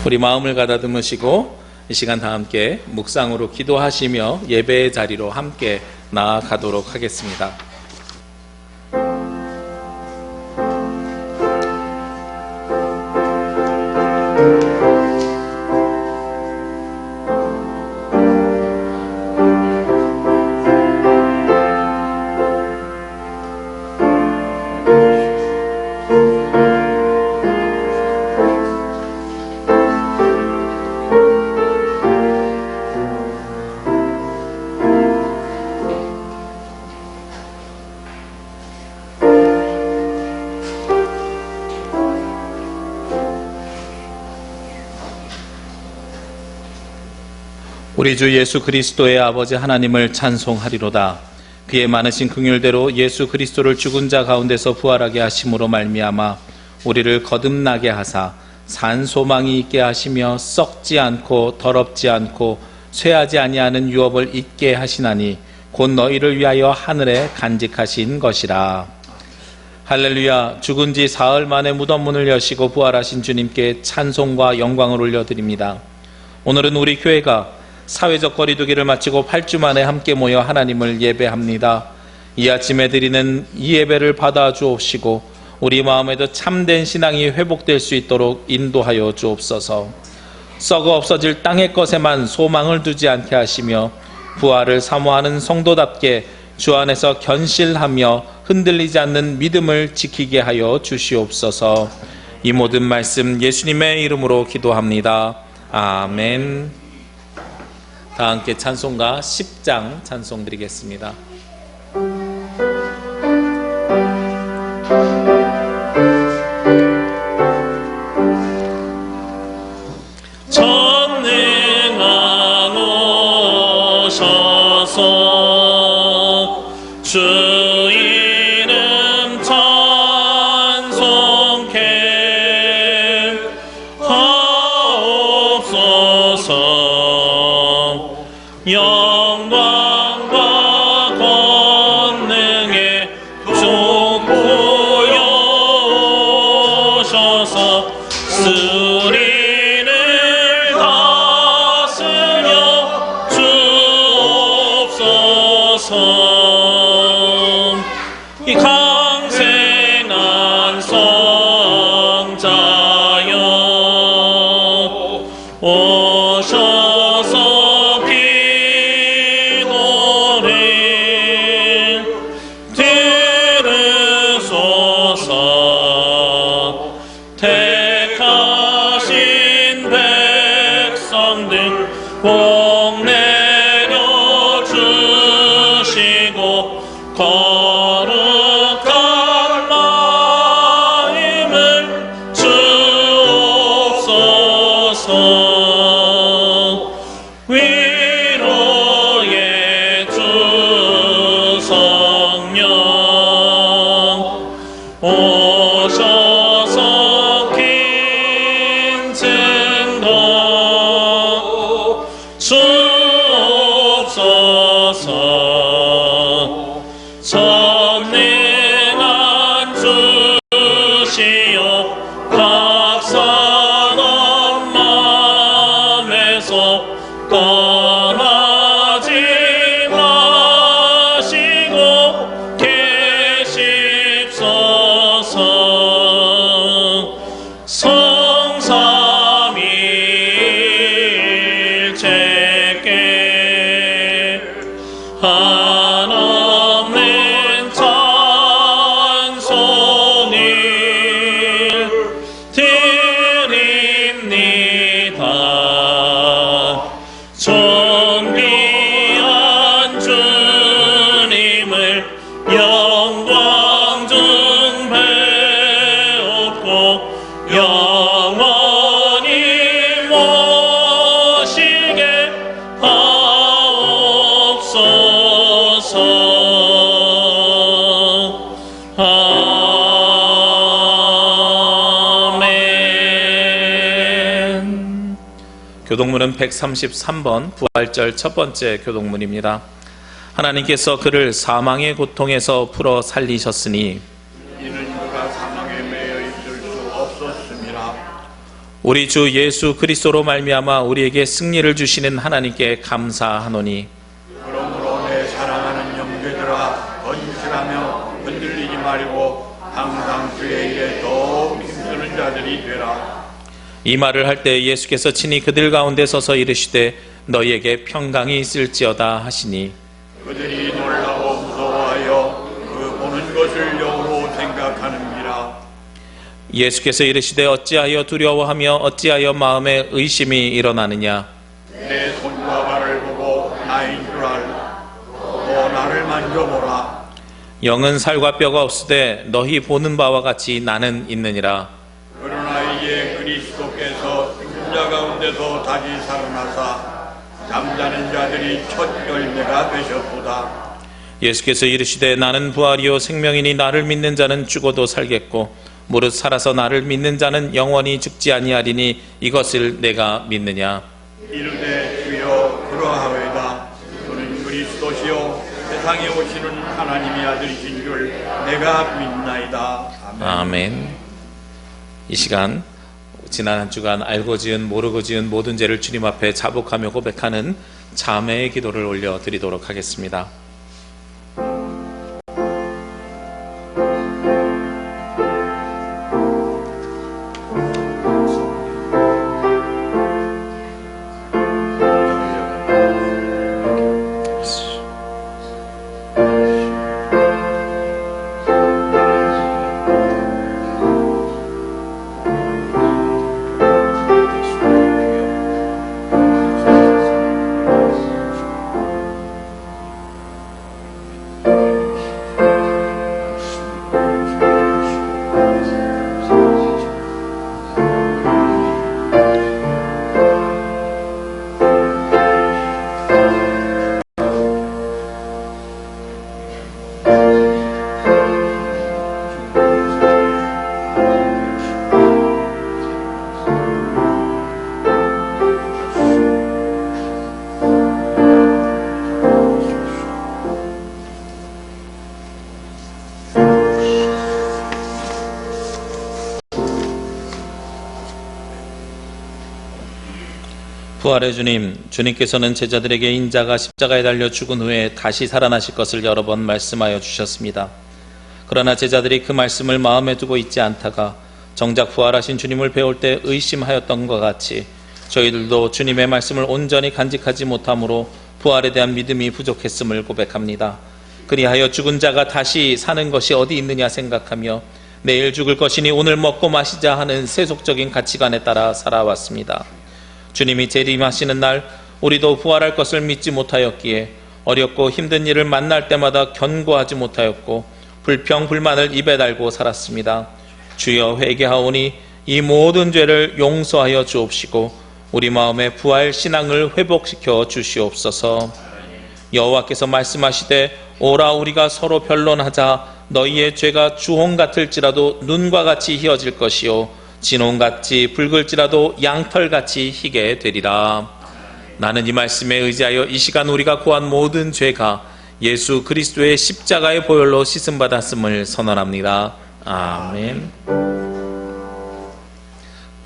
우리 마음을 가다듬으시고 이 시간 다 함께 묵상으로 기도하시며 예배의 자리로 함께 나아가도록 하겠습니다. 우리 주 예수 그리스도의 아버지 하나님을 찬송하리로다. 그의 많으신 긍휼대로 예수 그리스도를 죽은 자 가운데서 부활하게 하심으로 말미암아 우리를 거듭나게 하사 산 소망이 있게 하시며 썩지 않고 더럽지 않고 쇠하지 아니하는 유업을 있게 하시나니 곧 너희를 위하여 하늘에 간직하신 것이라. 할렐루야. 죽은 지 사흘 만에 무덤 문을 여시고 부활하신 주님께 찬송과 영광을 올려드립니다. 오늘은 우리 교회가 사회적 거리두기를 마치고 8주 만에 함께 모여 하나님을 예배합니다. 이 아침에 드리는 이 예배를 받아 주옵시고 우리 마음에도 참된 신앙이 회복될 수 있도록 인도하여 주옵소서. 썩어 없어질 땅의 것에만 소망을 두지 않게 하시며 부활을 사모하는 성도답게 주 안에서 견실하며 흔들리지 않는 믿음을 지키게 하여 주시옵소서. 이 모든 말씀 예수님의 이름으로 기도합니다. 아멘. 다 함께 찬송가 10장 찬송 드리겠습니다. 전능한 오셔서 주 이름 찬송케 하옵소서. 영광과 권능의 주 보여오셔서 수리를 다스려 주옵소서. 이 강생한 성자여 오셔서 택하신 백성들 복 내려 주시고 거룩한 마음을 주옵소서. 위로의 주 성령 오셔서 긴 증거 주옵소서. 전능한 주시여 각 사람 마음에서 떠나지 마시고 계십소서. 성삼위일체께 한없는 찬송을 드립니다. 존귀한 주님을 영광 중 배웠고 영원히 모시게 하옵소서. 아멘. 교독문은 133번 부활절 첫 번째 교독문입니다. 하나님께서 그를 사망의 고통에서 풀어 살리셨으니 이는 그가 사망에 매여 있을 수 없었음이라. 우리 주 예수 그리스도로 말미암아 우리에게 승리를 주시는 하나님께 감사하노니 그러므로 내 사랑하는 형제들아 건실하며 흔들리지 말고 항상 주의 일에 더욱 힘쓰는 자들이 되라. 이 말을 할 때 예수께서 친히 그들 가운데 서서 이르시되 너희에게 평강이 있을지어다 하시니 그들이 놀라고 무서워하여 그 보는 것을 영으로 생각하는지라. 예수께서 이르시되 어찌하여 두려워하며 어찌하여 마음에 의심이 일어나느냐. 내 손과 발을 보고 나인 줄 알라. 또 나를 만져보라. 영은 살과 뼈가 없으되 너희 보는 바와 같이 나는 있느니라. 그러나 이제 그리스도께서 죽은 자 가운데서 다시 살아나사 잠자는 자들이 첫 열매가 되셨도다. 예수께서 이르시되 나는 부활이요 생명이니 나를 믿는 자는 죽어도 살겠고 무릇 살아서 나를 믿는 자는 영원히 죽지 아니하리니 이것을 내가 믿느냐. 이르되 주여 그러하외다. 주는 그리스도시요 세상에 오시는 하나님의 아들이신 줄 내가 믿나이다. 아멘. 아멘. 이 시간 지난 한 주간 알고 지은 모르고 지은 모든 죄를 주님 앞에 자복하며 고백하는 자매의 기도를 올려드리도록 하겠습니다. 부활의 주님, 주님께서는 제자들에게 인자가 십자가에 달려 죽은 후에 다시 살아나실 것을 여러 번 말씀하여 주셨습니다. 그러나 제자들이 그 말씀을 마음에 두고 있지 않다가 정작 부활하신 주님을 배울 때 의심하였던 것 같이 저희들도 주님의 말씀을 온전히 간직하지 못함으로 부활에 대한 믿음이 부족했음을 고백합니다. 그리하여 죽은 자가 다시 사는 것이 어디 있느냐 생각하며 내일 죽을 것이니 오늘 먹고 마시자 하는 세속적인 가치관에 따라 살아왔습니다. 주님이 재림하시는 날 우리도 부활할 것을 믿지 못하였기에 어렵고 힘든 일을 만날 때마다 견고하지 못하였고 불평 불만을 입에 달고 살았습니다. 주여 회개하오니 이 모든 죄를 용서하여 주옵시고 우리 마음의 부활 신앙을 회복시켜 주시옵소서. 여호와께서 말씀하시되 오라 우리가 서로 변론하자. 너희의 죄가 주홍 같을지라도 눈과 같이 희어질 것이요 진홍같이 붉을지라도 양털같이 희게 되리라. 나는 이 말씀에 의지하여 이 시간 우리가 고한 모든 죄가 예수 그리스도의 십자가의 보혈로 씻음받았음을 선언합니다. 아멘.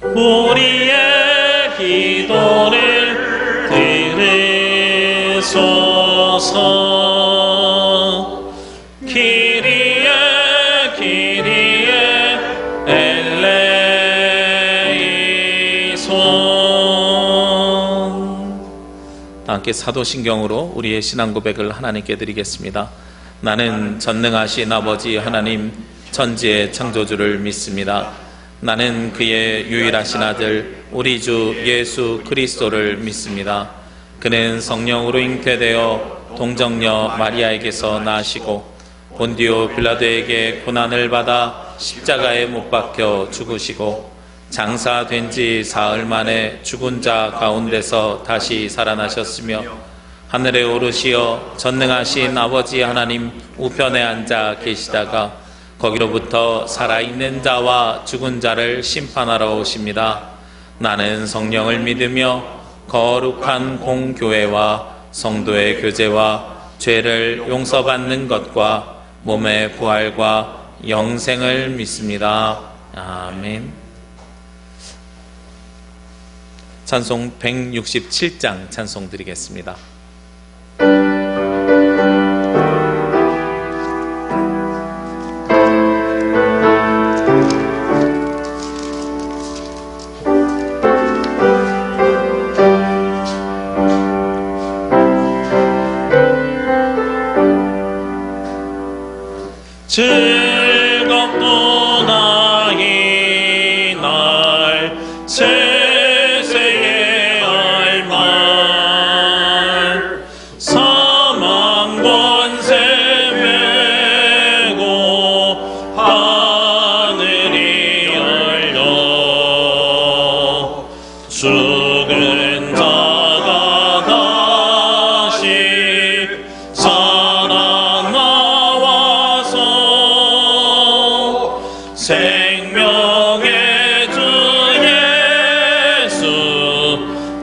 우리의 기도를 들으소서. 키리에 키리에 엘레이손. 함께 사도신경으로 우리의 신앙 고백을 하나님께 드리겠습니다. 나는 전능하신 아버지 하나님 천지의 창조주를 믿습니다. 나는 그의 유일하신 아들 우리 주 예수 그리스도를 믿습니다. 그는 성령으로 잉태되어 동정녀 마리아에게서 나시고 본디오 빌라도에게 고난을 받아 십자가에 못 박혀 죽으시고 장사된 지 사흘 만에 죽은 자 가운데서 다시 살아나셨으며 하늘에 오르시어 전능하신 아버지 하나님 우편에 앉아 계시다가 거기로부터 살아있는 자와 죽은 자를 심판하러 오십니다. 나는 성령을 믿으며 거룩한 공교회와 성도의 교제와 죄를 용서받는 것과 몸의 부활과 영생을 믿습니다. 아멘. 찬송 167장 찬송 드리겠습니다. 즐겁도다 이날 세세의 알말 사망 권세 메고 하늘이 열려 죽은 자가 다시 살아나와서 생명의 주 예수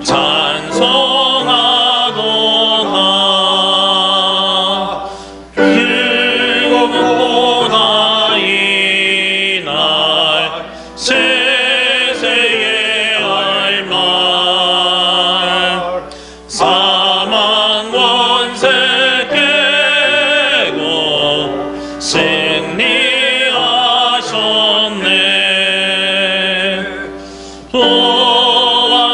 찬송하도다. 즐겁도다 이날 세세의 알말 사망 권세 깨고 승리하셨네.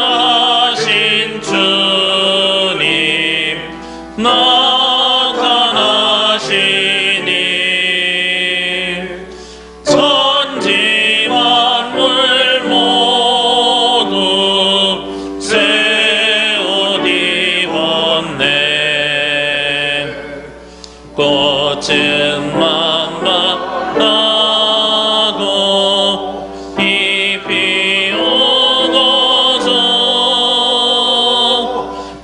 부활하신 주님 나타나시니 천지 만물 모두 새 옷 입었네. 꽃은 만만하고 잎이 오고서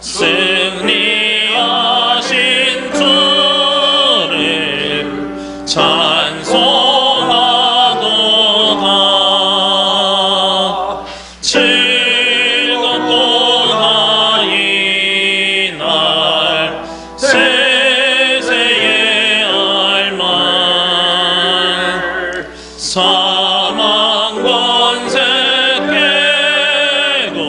승리하신 주를 찬송하도다. 즐겁도다 이날 세세의 알말 사망 권세 깨고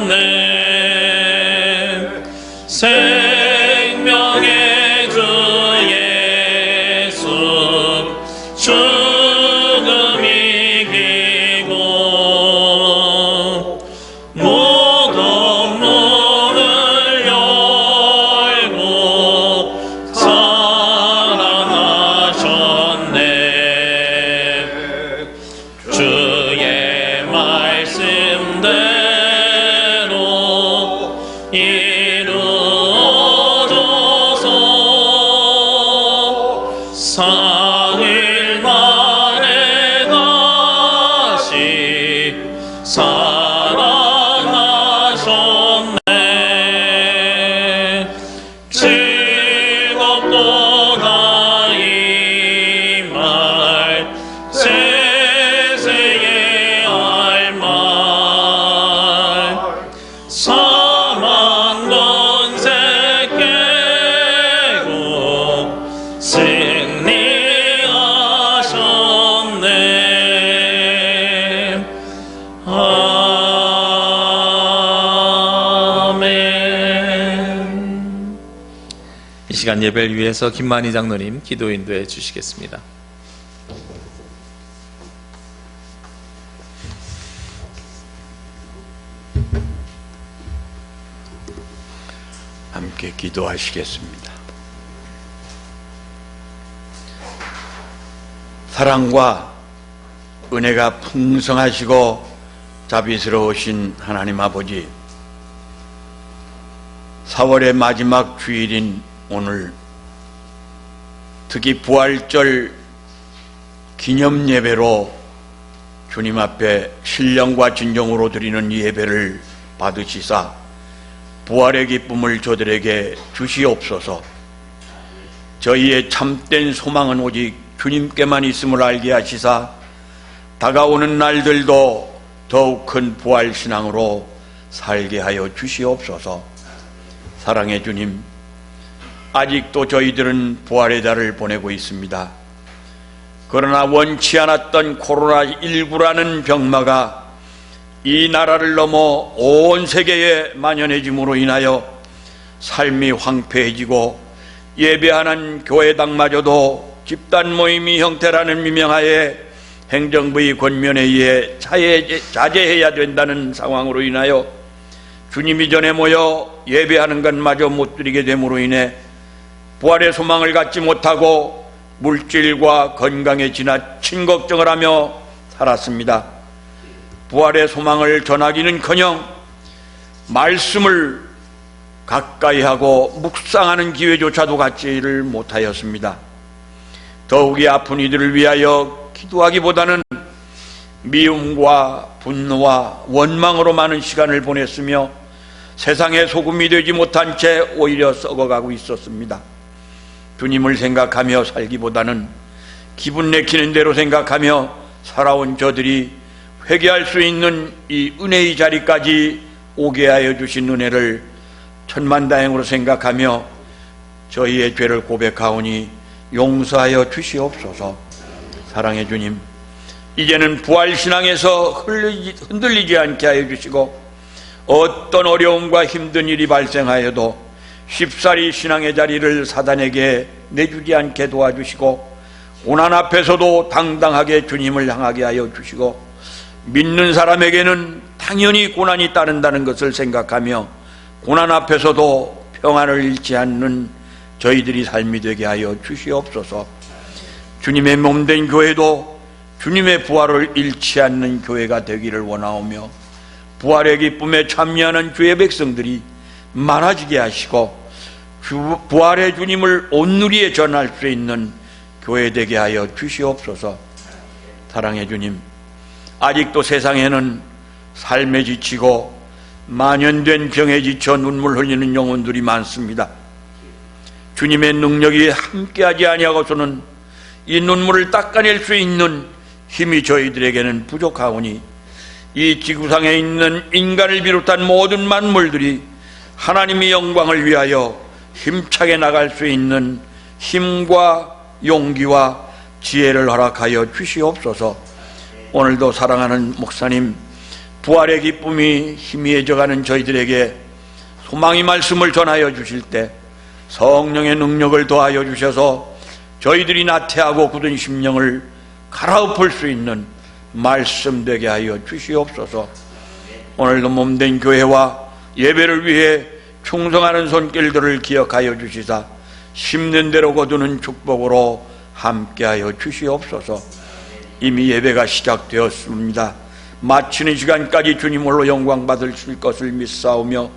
승리하셨네. 생명의 주 예수 죽음 이기고 모든 문을 열고 살아나셨네. 주의 말씀대로 이루어져서 사흘 만에 다시 살아나셨네. 즐겁도다 이말 세세의 알말 사망 권세 깨고 승리하셨네. 아멘. 이 시간 예배를 위해서 김만희 장로님 기도 인도해 주시겠습니다. 함께 기도하시겠습니다. 사랑과 은혜가 풍성하시고 자비스러우신 하나님 아버지, 4월의 마지막 주일인 오늘 특히 부활절 기념 예배로 주님 앞에 신령과 진정으로 드리는 이 예배를 받으시사 부활의 기쁨을 저들에게 주시옵소서. 저희의 참된 소망은 오직 주님께만 있음을 알게 하시사 다가오는 날들도 더욱 큰 부활신앙으로 살게 하여 주시옵소서. 사랑의 주님, 아직도 저희들은 부활의 달을 보내고 있습니다. 그러나 원치 않았던 코로나19라는 병마가 이 나라를 넘어 온 세계에 만연해짐으로 인하여 삶이 황폐해지고 예배하는 교회당마저도 집단 모임이 형태라는 미명하에 행정부의 권면에 의해 자제해야 된다는 상황으로 인하여 주님이 전에 모여 예배하는 것마저 못 드리게 됨으로 인해 부활의 소망을 갖지 못하고 물질과 건강에 지나친 걱정을 하며 살았습니다. 부활의 소망을 전하기는커녕 말씀을 가까이 하고 묵상하는 기회조차도 갖지를 못하였습니다. 더욱이 아픈 이들을 위하여 기도하기보다는 미움과 분노와 원망으로 많은 시간을 보냈으며 세상에 소금이 되지 못한 채 오히려 썩어가고 있었습니다. 주님을 생각하며 살기보다는 기분 내키는 대로 생각하며 살아온 저들이 회개할 수 있는 이 은혜의 자리까지 오게 하여 주신 은혜를 천만다행으로 생각하며 저희의 죄를 고백하오니 용서하여 주시옵소서. 사랑의 주님, 이제는 부활신앙에서 흔들리지 않게 하여 주시고 어떤 어려움과 힘든 일이 발생하여도 쉽사리 신앙의 자리를 사단에게 내주지 않게 도와주시고 고난 앞에서도 당당하게 주님을 향하게 하여 주시고 믿는 사람에게는 당연히 고난이 따른다는 것을 생각하며 고난 앞에서도 평안을 잃지 않는 저희들이 삶이 되게 하여 주시옵소서. 주님의 몸된 교회도 주님의 부활을 잃지 않는 교회가 되기를 원하오며 부활의 기쁨에 참여하는 주의 백성들이 많아지게 하시고 부활의 주님을 온누리에 전할 수 있는 교회 되게 하여 주시옵소서. 사랑의 주님, 아직도 세상에는 삶에 지치고 만연된 병에 지쳐 눈물 흘리는 영혼들이 많습니다. 주님의 능력이 함께하지 아니하고서는 이 눈물을 닦아낼 수 있는 힘이 저희들에게는 부족하오니 이 지구상에 있는 인간을 비롯한 모든 만물들이 하나님의 영광을 위하여 힘차게 나갈 수 있는 힘과 용기와 지혜를 허락하여 주시옵소서. 오늘도 사랑하는 목사님, 부활의 기쁨이 희미해져가는 저희들에게 소망의 말씀을 전하여 주실 때 성령의 능력을 더하여 주셔서 저희들이 나태하고 굳은 심령을 갈아엎을 수 있는 말씀 되게 하여 주시옵소서. 오늘도 몸된 교회와 예배를 위해 충성하는 손길들을 기억하여 주시사 심는 대로 거두는 축복으로 함께하여 주시옵소서. 이미 예배가 시작되었습니다. 마치는 시간까지 주님 홀로 영광 받으실 것을 믿사오며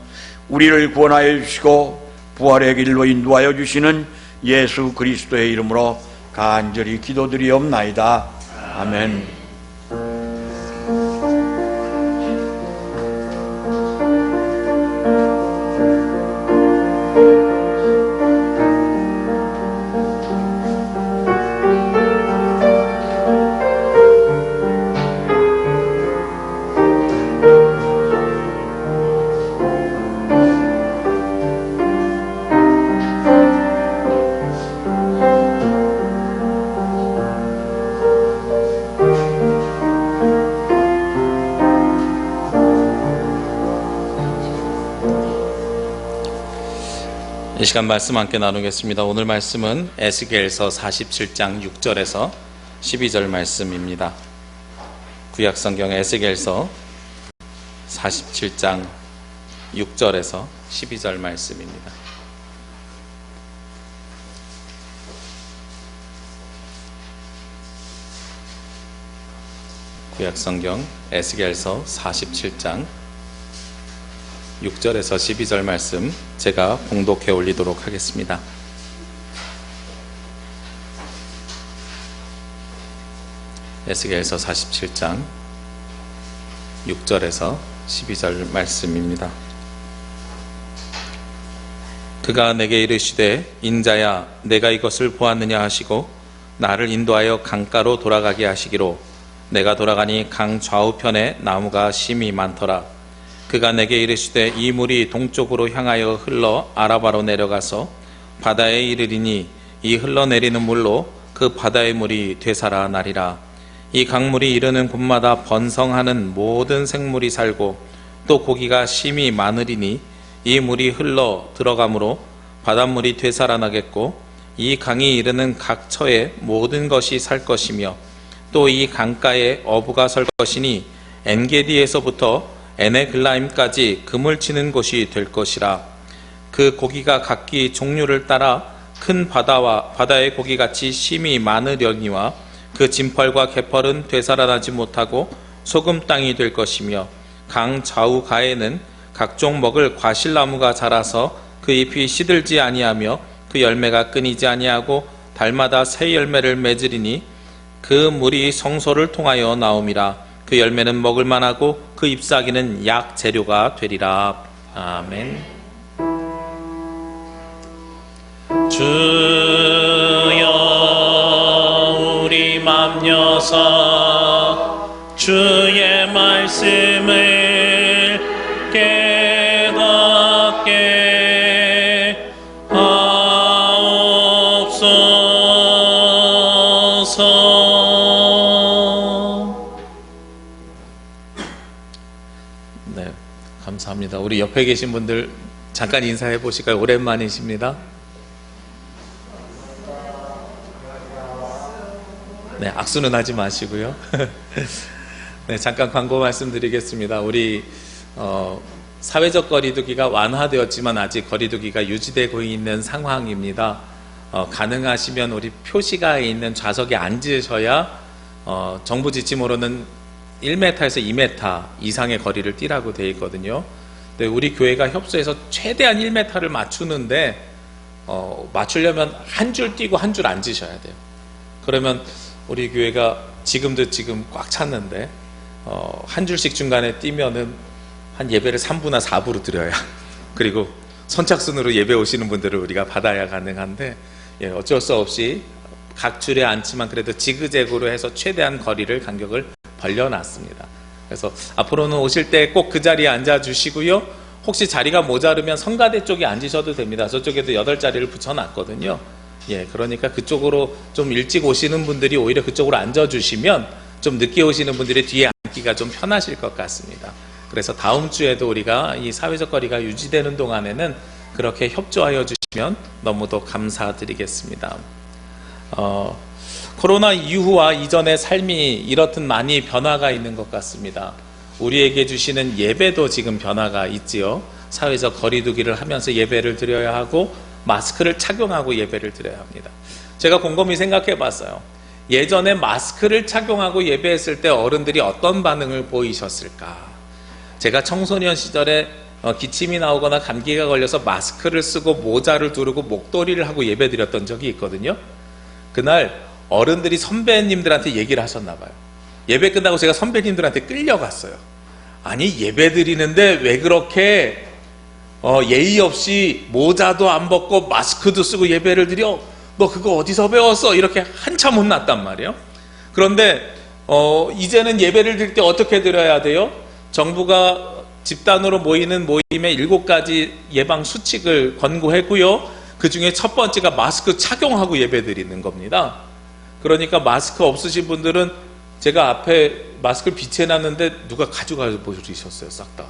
우리를 구원하여 주시고 부활의 길로 인도하여 주시는 예수 그리스도의 이름으로 간절히 기도드리옵나이다. 아멘. 이 시간 말씀 함께 나누겠습니다. 오늘 말씀은 에스겔서 47장 6절에서 12절 말씀입니다. 구약성경 에스겔서 47장 6절에서 12절 말씀입니다. 구약성경 에스겔서 47장 6절에서 12절 말씀 제가 봉독해 올리도록 하겠습니다. 에스겔서 47장 6절에서 12절 말씀입니다. 그가 내게 이르시되 인자야 내가 이것을 보았느냐 하시고 나를 인도하여 강가로 돌아가게 하시기로 내가 돌아가니 강 좌우편에 나무가 심이 많더라. 그가 내게 이르시되 이 물이 동쪽으로 향하여 흘러 아라바로 내려가서 바다에 이르리니 이 흘러내리는 물로 그 바다의 물이 되살아나리라. 이 강물이 이르는 곳마다 번성하는 모든 생물이 살고 또 고기가 심히 많으리니 이 물이 흘러 들어가므로 바닷물이 되살아나겠고 이 강이 이르는 각 처에 모든 것이 살 것이며 또 이 강가에 어부가 설 것이니 엔게디에서부터 에네글라임까지 금을 치는 곳이 될 것이라. 그 고기가 각기 종류를 따라 큰 바다와 바다의 고기같이 심히 많으려니와 그 진펄과 개펄은 되살아나지 못하고 소금 땅이 될 것이며 강 좌우 가에는 각종 먹을 과실나무가 자라서 그 잎이 시들지 아니하며 그 열매가 끊이지 아니하고 달마다 새 열매를 맺으리니 그 물이 성소를 통하여 나옴이라. 그 열매는 먹을 만하고 그 잎사귀는 약 재료가 되리라. 아멘. 주여 우리 맘 여사 주의 말씀을 깨닫게 하옵소서. 네, 감사합니다. 우리 옆에 계신 분들 잠깐 인사해 보실까요? 오랜만이십니다. 네, 악수는 하지 마시고요. 네, 잠깐 광고 말씀드리겠습니다. 우리 사회적 거리두기가 완화되었지만 아직 거리두기가 유지되고 있는 상황입니다. 가능하시면 우리 표시가 있는 좌석에 앉으셔야 정부 지침으로는 1m에서 2m 이상의 거리를 띠라고 되어 있거든요. 네, 우리 교회가 협소해서 최대한 1m를 맞추는데 맞추려면 한 줄 띄고 한 줄 앉으셔야 돼요. 그러면 우리 교회가 지금도 지금 꽉 찼는데 한 줄씩 중간에 띄면은 한 예배를 3부나 4부로 드려야 그리고 선착순으로 예배 오시는 분들을 우리가 받아야 가능한데 어쩔 수 없이 각 줄에 앉지만 그래도 지그재그로 해서 최대한 거리를 간격을 벌려놨습니다. 그래서 앞으로는 오실 때 꼭 그 자리에 앉아주시고요. 혹시 자리가 모자르면 성가대 쪽에 앉으셔도 됩니다. 저쪽에도 8자리를 붙여놨거든요. 그러니까 그쪽으로 좀 일찍 오시는 분들이 오히려 그쪽으로 앉아주시면 좀 늦게 오시는 분들이 뒤에 앉기가 좀 편하실 것 같습니다. 그래서 다음 주에도 우리가 이 사회적 거리가 유지되는 동안에는 그렇게 협조하여 주시면 너무도 감사드리겠습니다. 코로나 이후와 이전의 삶이 이렇듯 많이 변화가 있는 것 같습니다. 우리에게 주시는 예배도 지금 변화가 있지요. 사회적 거리두기를 하면서 예배를 드려야 하고 마스크를 착용하고 예배를 드려야 합니다. 제가 곰곰이 생각해 봤어요. 예전에 마스크를 착용하고 예배했을 때 어른들이 어떤 반응을 보이셨을까? 제가 청소년 시절에 기침이 나오거나 감기가 걸려서 마스크를 쓰고 모자를 두르고 목도리를 하고 예배 드렸던 적이 있거든요. 그날 어른들이 선배님들한테 얘기를 하셨나 봐요. 예배 끝나고 제가 선배님들한테 끌려갔어요. 아니 예배 드리는데 왜 그렇게 예의 없이 모자도 안 벗고 마스크도 쓰고 예배를 드려? 너 그거 어디서 배웠어? 이렇게 한참 혼났단 말이에요. 그런데 이제는 예배를 드릴 때 어떻게 드려야 돼요? 정부가 집단으로 모이는 모임에 7가지 예방 수칙을 권고했고요. 그 중에 첫 번째가 마스크 착용하고 예배 드리는 겁니다. 그러니까 마스크 없으신 분들은 제가 앞에 마스크를 비치해놨는데 누가 가져가 버리셨어요. 싹 다.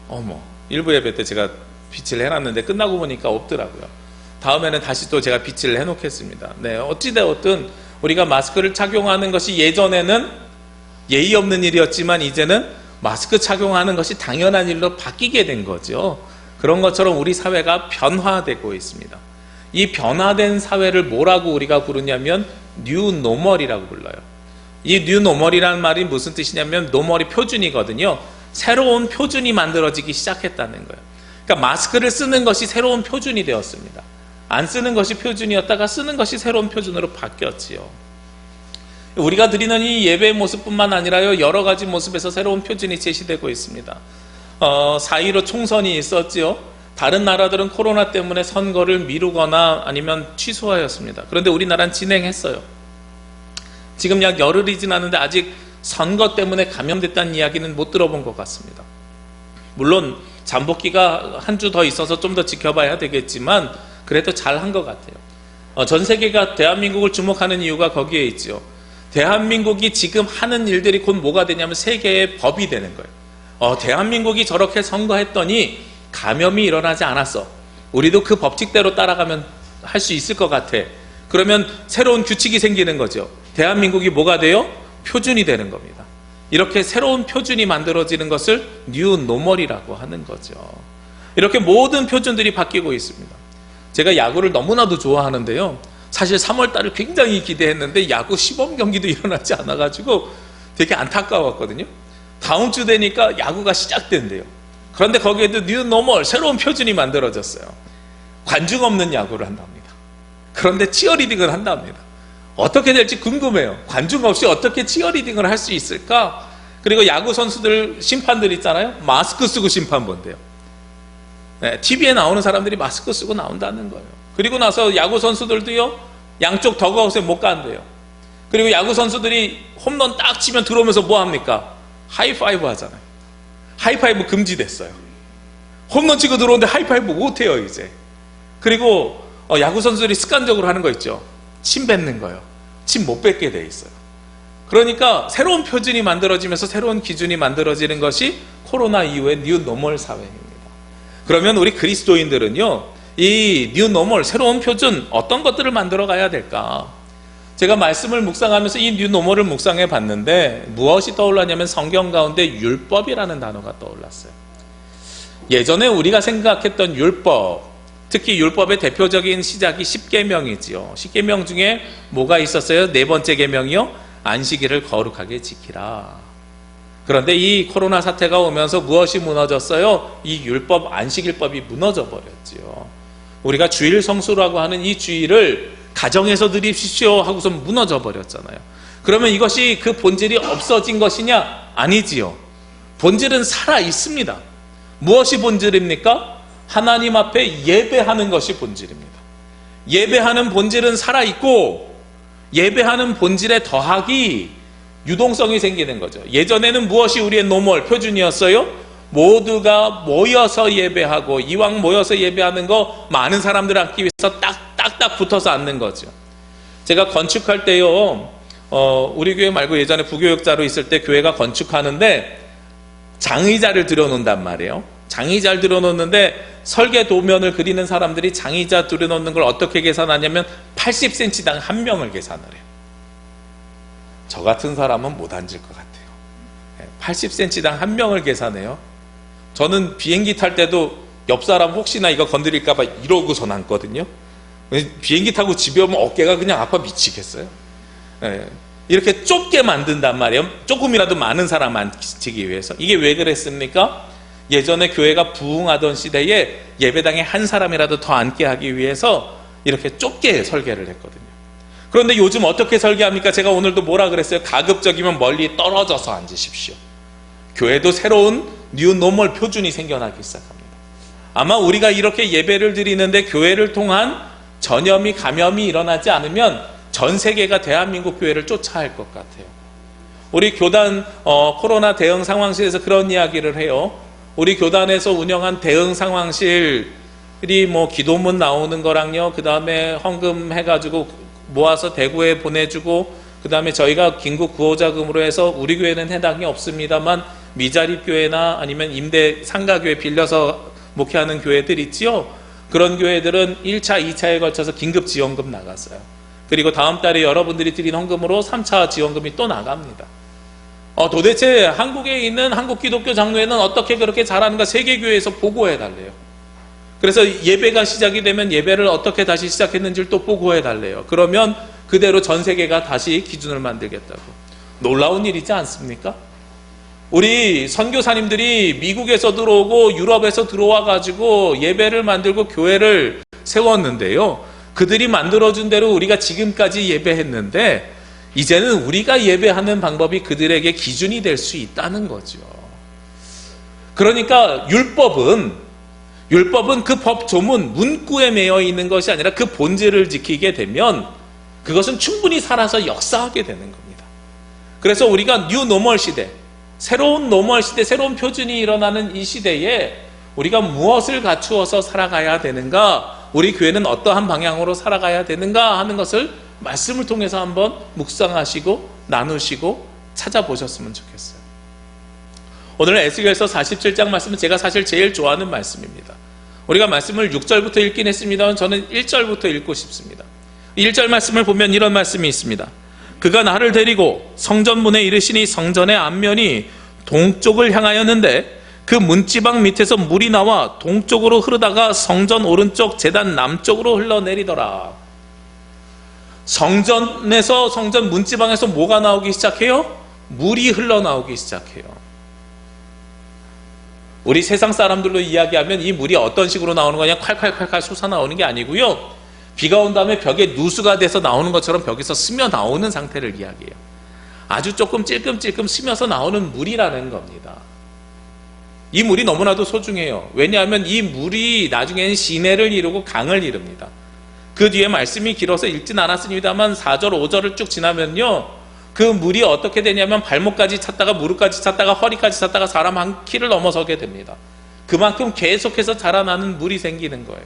어머, 일부 예배 때 제가 비치를 해놨는데 끝나고 보니까 없더라고요. 다음에는 다시 또 제가 비치를 해놓겠습니다. 네, 어찌되었든 우리가 마스크를 착용하는 것이 예전에는 예의 없는 일이었지만 이제는 마스크 착용하는 것이 당연한 일로 바뀌게 된 거죠. 그런 것처럼 우리 사회가 변화되고 있습니다. 이 변화된 사회를 뭐라고 우리가 부르냐면 뉴노멀이라고 불러요. 이 뉴노멀이라는 말이 무슨 뜻이냐면 노멀이 표준이거든요. 새로운 표준이 만들어지기 시작했다는 거예요. 그러니까 마스크를 쓰는 것이 새로운 표준이 되었습니다. 안 쓰는 것이 표준이었다가 쓰는 것이 새로운 표준으로 바뀌었지요. 우리가 드리는 이 예배의 모습뿐만 아니라요, 여러 가지 모습에서 새로운 표준이 제시되고 있습니다. 4.15 총선이 있었지요. 다른 나라들은 코로나 때문에 선거를 미루거나 아니면 취소하였습니다. 그런데 우리나라는 진행했어요. 지금 약 열흘이 지났는데 아직 선거 때문에 감염됐다는 이야기는 못 들어본 것 같습니다. 물론 잠복기가 한 주 더 있어서 좀 더 지켜봐야 되겠지만 그래도 잘한 것 같아요. 전 세계가 대한민국을 주목하는 이유가 거기에 있죠. 대한민국이 지금 하는 일들이 곧 뭐가 되냐면 세계의 법이 되는 거예요. 대한민국이 저렇게 선거했더니 감염이 일어나지 않았어. 우리도 그 법칙대로 따라가면 할 수 있을 것 같아. 그러면 새로운 규칙이 생기는 거죠. 대한민국이 뭐가 돼요? 표준이 되는 겁니다. 이렇게 새로운 표준이 만들어지는 것을 뉴 노멀이라고 하는 거죠. 이렇게 모든 표준들이 바뀌고 있습니다. 제가 야구를 너무나도 좋아하는데요. 사실 3월 달을 굉장히 기대했는데 야구 시범 경기도 일어나지 않아가지고 되게 안타까웠거든요. 다음 주 되니까 야구가 시작된대요. 그런데 거기에도 뉴 노멀, 새로운 표준이 만들어졌어요. 관중 없는 야구를 한답니다. 그런데 치어리딩을 한답니다. 어떻게 될지 궁금해요. 관중 없이 어떻게 치어리딩을 할 수 있을까? 그리고 야구 선수들, 심판들 있잖아요. 마스크 쓰고 심판 본대요. TV에 나오는 사람들이 마스크 쓰고 나온다는 거예요. 그리고 나서 야구 선수들도요, 양쪽 더그아웃에 못 간대요. 그리고 야구 선수들이 홈런 딱 치면 들어오면서 뭐 합니까? 하이파이브 하잖아요. 하이파이브 금지됐어요. 홈런 치고 들어오는데 하이파이브 못 해요, 이제. 그리고 야구 선수들이 습관적으로 하는 거 있죠. 침 뱉는 거예요. 침 못 뱉게 돼 있어요. 그러니까 새로운 표준이 만들어지면서 새로운 기준이 만들어지는 것이 코로나 이후의 뉴 노멀 사회입니다. 그러면 우리 그리스도인들은요, 이 뉴 노멀, 새로운 표준, 어떤 것들을 만들어 가야 될까? 제가 말씀을 묵상하면서 이 뉴 노멀을 묵상해 봤는데 무엇이 떠올랐냐면 성경 가운데 율법이라는 단어가 떠올랐어요. 예전에 우리가 생각했던 율법, 특히 율법의 대표적인 시작이 10계명이지요. 10계명 중에 뭐가 있었어요? 네 번째 계명이요? 안식일을 거룩하게 지키라. 그런데 이 코로나 사태가 오면서 무엇이 무너졌어요? 이 율법, 안식일법이 무너져 버렸지요. 우리가 주일 성수라고 하는 이 주일을 가정에서 드립시오 하고서 무너져 버렸잖아요. 그러면 이것이 그 본질이 없어진 것이냐? 아니지요. 본질은 살아 있습니다. 무엇이 본질입니까? 하나님 앞에 예배하는 것이 본질입니다. 예배하는 본질은 살아있고 예배하는 본질에 더하기 유동성이 생기는 거죠. 예전에는 무엇이 우리의 노멀, 표준이었어요? 모두가 모여서 예배하고, 이왕 모여서 예배하는 거 많은 사람들 앉기 위해서 딱딱 붙어서 앉는 거죠. 제가 건축할 때요, 우리 교회 말고 예전에 부교육자로 있을 때 교회가 건축하는데 장의자를 들여놓는단 말이에요. 장의자를 들여놓는데 설계 도면을 그리는 사람들이 장의자 들여놓는 걸 어떻게 계산하냐면 80cm당 한 명을 계산을 해요. 저 같은 사람은 못 앉을 것 같아요. 80cm당 한 명을 계산해요. 저는 비행기 탈 때도 옆 사람 혹시나 이거 건드릴까봐 이러고서 앉거든요. 비행기 타고 집에 오면 어깨가 그냥 아파 미치겠어요. 이렇게 좁게 만든단 말이에요. 조금이라도 많은 사람 앉히기 위해서. 이게 왜 그랬습니까? 예전에 교회가 부흥하던 시대에 예배당에 한 사람이라도 더 앉게 하기 위해서 이렇게 좁게 설계를 했거든요. 그런데 요즘 어떻게 설계합니까? 제가 오늘도 뭐라 그랬어요? 가급적이면 멀리 떨어져서 앉으십시오. 교회도 새로운 뉴 노멀 표준이 생겨나기 시작합니다. 아마 우리가 이렇게 예배를 드리는데 교회를 통한 전염이, 감염이 일어나지 않으면 전 세계가 대한민국 교회를 쫓아할 것 같아요. 우리 교단 코로나 대응 상황실에서 그런 이야기를 해요. 우리 교단에서 운영한 대응 상황실이 뭐 기도문 나오는 거랑요, 그 다음에 헌금 해가지고 모아서 대구에 보내주고, 그 다음에 저희가 긴급 구호자금으로 해서 우리 교회는 해당이 없습니다만 미자립 교회나 아니면 임대 상가교회 빌려서 목회하는 교회들 있지요. 그런 교회들은 1차, 2차에 걸쳐서 긴급 지원금 나갔어요. 그리고 다음 달에 여러분들이 드린 헌금으로 3차 지원금이 또 나갑니다. 도대체 한국에 있는 한국 기독교 장로회는 어떻게 그렇게 잘하는가 세계교회에서 보고해달래요. 그래서 예배가 시작이 되면 예배를 어떻게 다시 시작했는지를 또 보고해달래요. 그러면 그대로 전 세계가 다시 기준을 만들겠다고. 놀라운 일이지 않습니까? 우리 선교사님들이 미국에서 들어오고 유럽에서 들어와 가지고 예배를 만들고 교회를 세웠는데요, 그들이 만들어준 대로 우리가 지금까지 예배했는데 이제는 우리가 예배하는 방법이 그들에게 기준이 될 수 있다는 거죠. 그러니까 율법은 그 법 조문 문구에 매여 있는 것이 아니라 그 본질을 지키게 되면 그것은 충분히 살아서 역사하게 되는 겁니다. 그래서 우리가 뉴 노멀 시대, 새로운 노멀 시대, 새로운 표준이 일어나는 이 시대에 우리가 무엇을 갖추어서 살아가야 되는가? 우리 교회는 어떠한 방향으로 살아가야 되는가 하는 것을 말씀을 통해서 한번 묵상하시고 나누시고 찾아보셨으면 좋겠어요. 오늘 에스겔서 47장 말씀은 제가 사실 제일 좋아하는 말씀입니다. 우리가 말씀을 6절부터 읽긴 했습니다만 저는 1절부터 읽고 싶습니다. 1절 말씀을 보면 이런 말씀이 있습니다. 그가 나를 데리고 성전문에 이르시니 성전의 앞면이 동쪽을 향하였는데 그 문지방 밑에서 물이 나와 동쪽으로 흐르다가 성전 오른쪽 제단 남쪽으로 흘러내리더라. 성전에서 성전 문지방에서 뭐가 나오기 시작해요? 물이 흘러나오기 시작해요. 우리 세상 사람들로 이야기하면 이 물이 어떤 식으로 나오는 거냐, 콸콸콸콸 솟아나오는 게 아니고요, 비가 온 다음에 벽에 누수가 돼서 나오는 것처럼 벽에서 스며 나오는 상태를 이야기해요. 아주 조금 찔끔찔끔 스며서 나오는 물이라는 겁니다. 이 물이 너무나도 소중해요. 왜냐하면 이 물이 나중에는 시내를 이루고 강을 이룹니다. 그 뒤에 말씀이 길어서 읽진 않았습니다만 4절 5절을 쭉 지나면요, 그 물이 어떻게 되냐면 발목까지 찼다가 무릎까지 찼다가 허리까지 찼다가 사람 한 키를 넘어서게 됩니다. 그만큼 계속해서 자라나는 물이 생기는 거예요.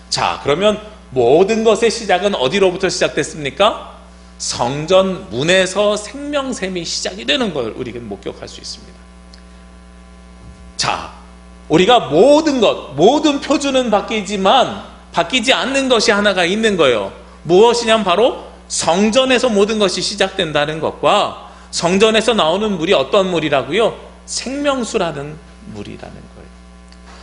자, 그러면 모든 것의 시작은 어디로부터 시작됐습니까? 성전 문에서 생명샘이 시작이 되는 걸 우리가 목격할 수 있습니다. 자, 우리가 모든 것, 모든 표준은 바뀌지만 바뀌지 않는 것이 하나가 있는 거예요. 무엇이냐면 바로 성전에서 모든 것이 시작된다는 것과 성전에서 나오는 물이 어떤 물이라고요? 생명수라는 물이라는 거예요.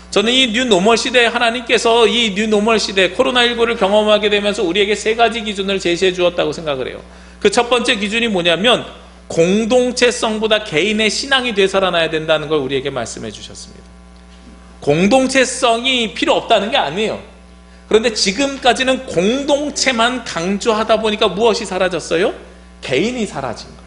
저는 이 뉴노멀 시대에 하나님께서 이 뉴노멀 시대 코로나19를 경험하게 되면서 우리에게 세 가지 기준을 제시해 주었다고 생각을 해요. 그 첫 번째 기준이 뭐냐면 공동체성보다 개인의 신앙이 되살아나야 된다는 걸 우리에게 말씀해 주셨습니다. 공동체성이 필요 없다는 게 아니에요. 그런데 지금까지는 공동체만 강조하다 보니까 무엇이 사라졌어요? 개인이 사라진 거예요.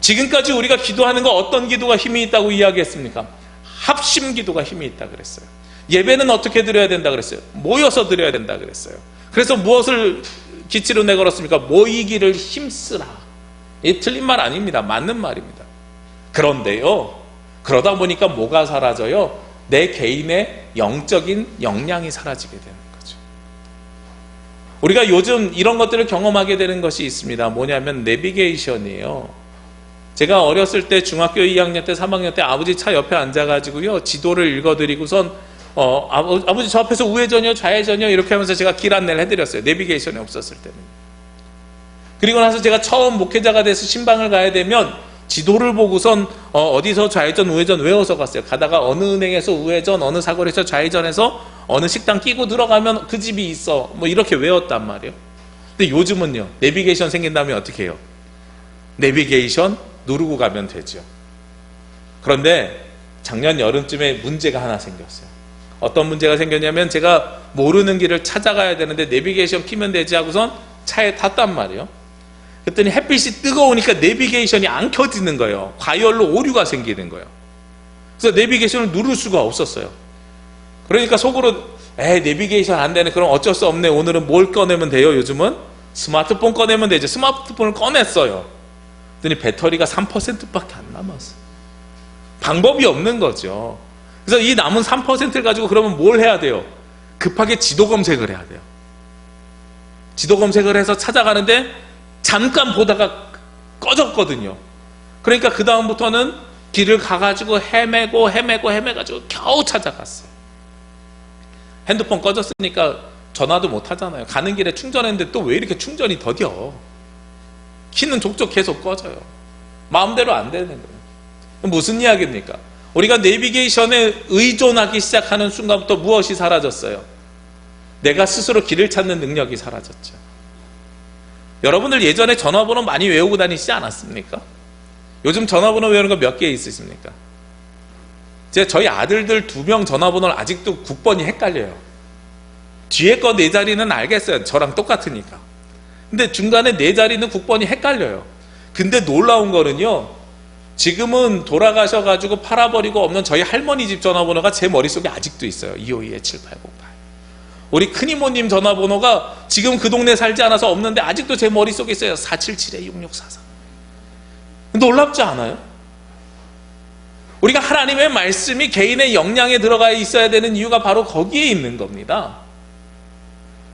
지금까지 우리가 기도하는 거 어떤 기도가 힘이 있다고 이야기했습니까? 합심 기도가 힘이 있다 그랬어요. 예배는 어떻게 드려야 된다 그랬어요? 모여서 드려야 된다 그랬어요. 그래서 무엇을 기치로 내걸었습니까? 모이기를 힘쓰라. 이 틀린 말 아닙니다. 맞는 말입니다. 그런데요, 그러다 보니까 뭐가 사라져요? 내 개인의 영적인 역량이 사라지게 되는 거죠. 우리가 요즘 이런 것들을 경험하게 되는 것이 있습니다. 뭐냐면 내비게이션이에요. 제가 어렸을 때 중학교 2학년 때 3학년 때 아버지 차 옆에 앉아가지고요, 지도를 읽어드리고선 아버지 저 앞에서 우회전이요 좌회전이요 이렇게 하면서 제가 길 안내를 해드렸어요. 내비게이션이 없었을 때는. 그리고 나서 제가 처음 목회자가 돼서 신방을 가야 되면 지도를 보고선 어디서 좌회전 우회전 외워서 갔어요. 가다가 어느 은행에서 우회전, 어느 사거리에서 좌회전해서 어느 식당 끼고 들어가면 그 집이 있어, 뭐 이렇게 외웠단 말이에요. 근데 요즘은요, 내비게이션 생긴 다음에 어떻게 해요? 내비게이션 누르고 가면 되죠. 그런데 작년 여름쯤에 문제가 하나 생겼어요. 어떤 문제가 생겼냐면 제가 모르는 길을 찾아가야 되는데 내비게이션 키면 되지 하고선 차에 탔단 말이에요. 그랬더니 햇빛이 뜨거우니까 내비게이션이 안 켜지는 거예요. 과열로 오류가 생기는 거예요. 그래서 내비게이션을 누를 수가 없었어요. 그러니까 속으로 내비게이션 안 되네. 그럼 어쩔 수 없네. 오늘은 뭘 꺼내면 돼요? 요즘은 스마트폰 꺼내면 되죠. 스마트폰을 꺼냈어요. 그랬더니 배터리가 3%밖에 안 남았어요. 방법이 없는 거죠. 그래서 이 남은 3%를 가지고 그러면 뭘 해야 돼요? 급하게 지도 검색을 해야 돼요. 지도 검색을 해서 찾아가는데 잠깐 보다가 꺼졌거든요. 그러니까 그 다음부터는 길을 가가지고 헤매가지고 겨우 찾아갔어요. 핸드폰 꺼졌으니까 전화도 못 하잖아요. 가는 길에 충전했는데 또 왜 이렇게 충전이 더뎌? 키는 족족 계속 꺼져요. 마음대로 안 되는 거예요. 무슨 이야기입니까? 우리가 내비게이션에 의존하기 시작하는 순간부터 무엇이 사라졌어요? 내가 스스로 길을 찾는 능력이 사라졌죠. 여러분들 예전에 전화번호 많이 외우고 다니시지 않았습니까? 요즘 전화번호 외우는 거 몇 개 있으십니까? 저희 아들들 2명 전화번호를 아직도 국번이 헷갈려요. 뒤에 거 4자리는 알겠어요. 저랑 똑같으니까. 근데 중간에 4자리는 국번이 헷갈려요. 근데 놀라운 거는요, 지금은 돌아가셔가지고 팔아버리고 없는 저희 할머니 집 전화번호가 제 머릿속에 아직도 있어요. 252-7808. 우리 큰이모님 전화번호가 지금 그 동네 살지 않아서 없는데 아직도 제 머릿속에 있어요. 477-6644. 놀랍지 않아요? 우리가 하나님의 말씀이 개인의 역량에 들어가 있어야 되는 이유가 바로 거기에 있는 겁니다.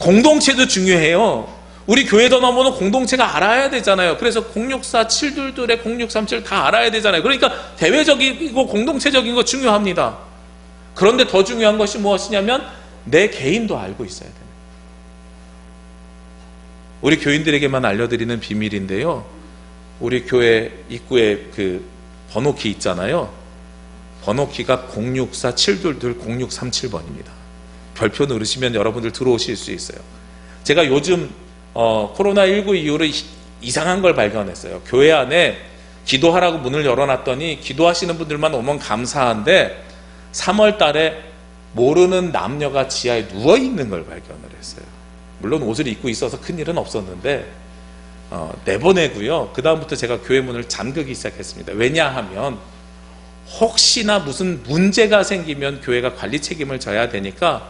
공동체도 중요해요. 우리 교회 전화번호 공동체가 알아야 되잖아요. 그래서 064 722에 0637 다 알아야 되잖아요. 그러니까 대외적이고 공동체적인 거 중요합니다. 그런데 더 중요한 것이 무엇이냐면 내 개인도 알고 있어야 됩니다. 우리 교인들에게만 알려드리는 비밀인데요. 우리 교회 입구에 그 번호키 있잖아요. 번호키가 064 722 0637번입니다. 별표 누르시면 여러분들 들어오실 수 있어요. 제가 요즘 코로나19 이후로 이상한 걸 발견했어요. 교회 안에 기도하라고 문을 열어놨더니 기도하시는 분들만 오면 감사한데 3월 달에 모르는 남녀가 지하에 누워있는 걸 발견을 했어요. 물론 옷을 입고 있어서 큰일은 없었는데 내보내고요. 그 다음부터 제가 교회 문을 잠그기 시작했습니다. 왜냐하면 혹시나 무슨 문제가 생기면 교회가 관리 책임을 져야 되니까.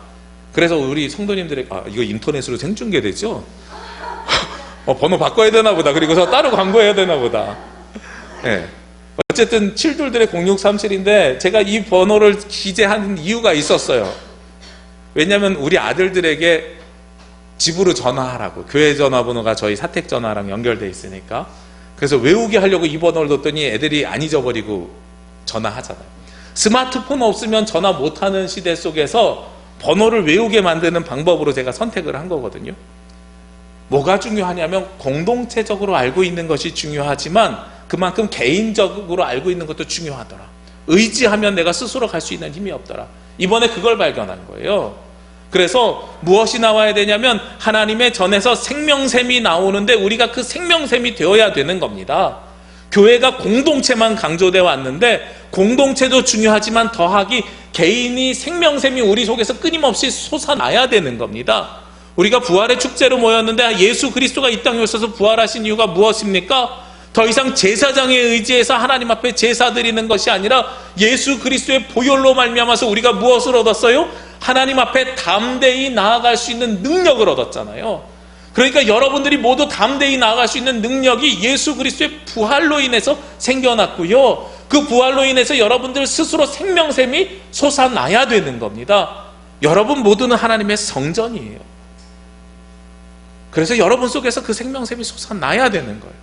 그래서 우리 성도님들에게 이거 인터넷으로 생중계되죠? 번호 바꿔야 되나 보다. 그리고서 따로 광고해야 되나 보다. 네. 어쨌든 722의 0637인데 제가 이 번호를 기재한 이유가 있었어요. 왜냐하면 우리 아들들에게 집으로 전화하라고. 교회 전화번호가 저희 사택 전화랑 연결돼 있으니까. 그래서 외우게 하려고 이 번호를 뒀더니 애들이 안 잊어버리고 전화하잖아요. 스마트폰 없으면 전화 못하는 시대 속에서 번호를 외우게 만드는 방법으로 제가 선택을 한 거거든요. 뭐가 중요하냐면 공동체적으로 알고 있는 것이 중요하지만 그만큼 개인적으로 알고 있는 것도 중요하더라. 의지하면 내가 스스로 갈 수 있는 힘이 없더라. 이번에 그걸 발견한 거예요. 그래서 무엇이 나와야 되냐면 하나님의 전에서 생명샘이 나오는데 우리가 그 생명샘이 되어야 되는 겁니다. 교회가 공동체만 강조되어 왔는데 공동체도 중요하지만 더하기 개인이 생명샘이 우리 속에서 끊임없이 솟아나야 되는 겁니다. 우리가 부활의 축제로 모였는데 예수 그리스도가 이 땅에 오셔서 부활하신 이유가 무엇입니까? 더 이상 제사장에 의지해서 하나님 앞에 제사 드리는 것이 아니라 예수 그리스도의 보혈로 말미암아서 우리가 무엇을 얻었어요? 하나님 앞에 담대히 나아갈 수 있는 능력을 얻었잖아요. 그러니까 여러분들이 모두 담대히 나아갈 수 있는 능력이 예수 그리스도의 부활로 인해서 생겨났고요. 그 부활로 인해서 여러분들 스스로 생명샘이 솟아나야 되는 겁니다. 여러분 모두는 하나님의 성전이에요. 그래서 여러분 속에서 그 생명샘이 솟아나야 되는 거예요.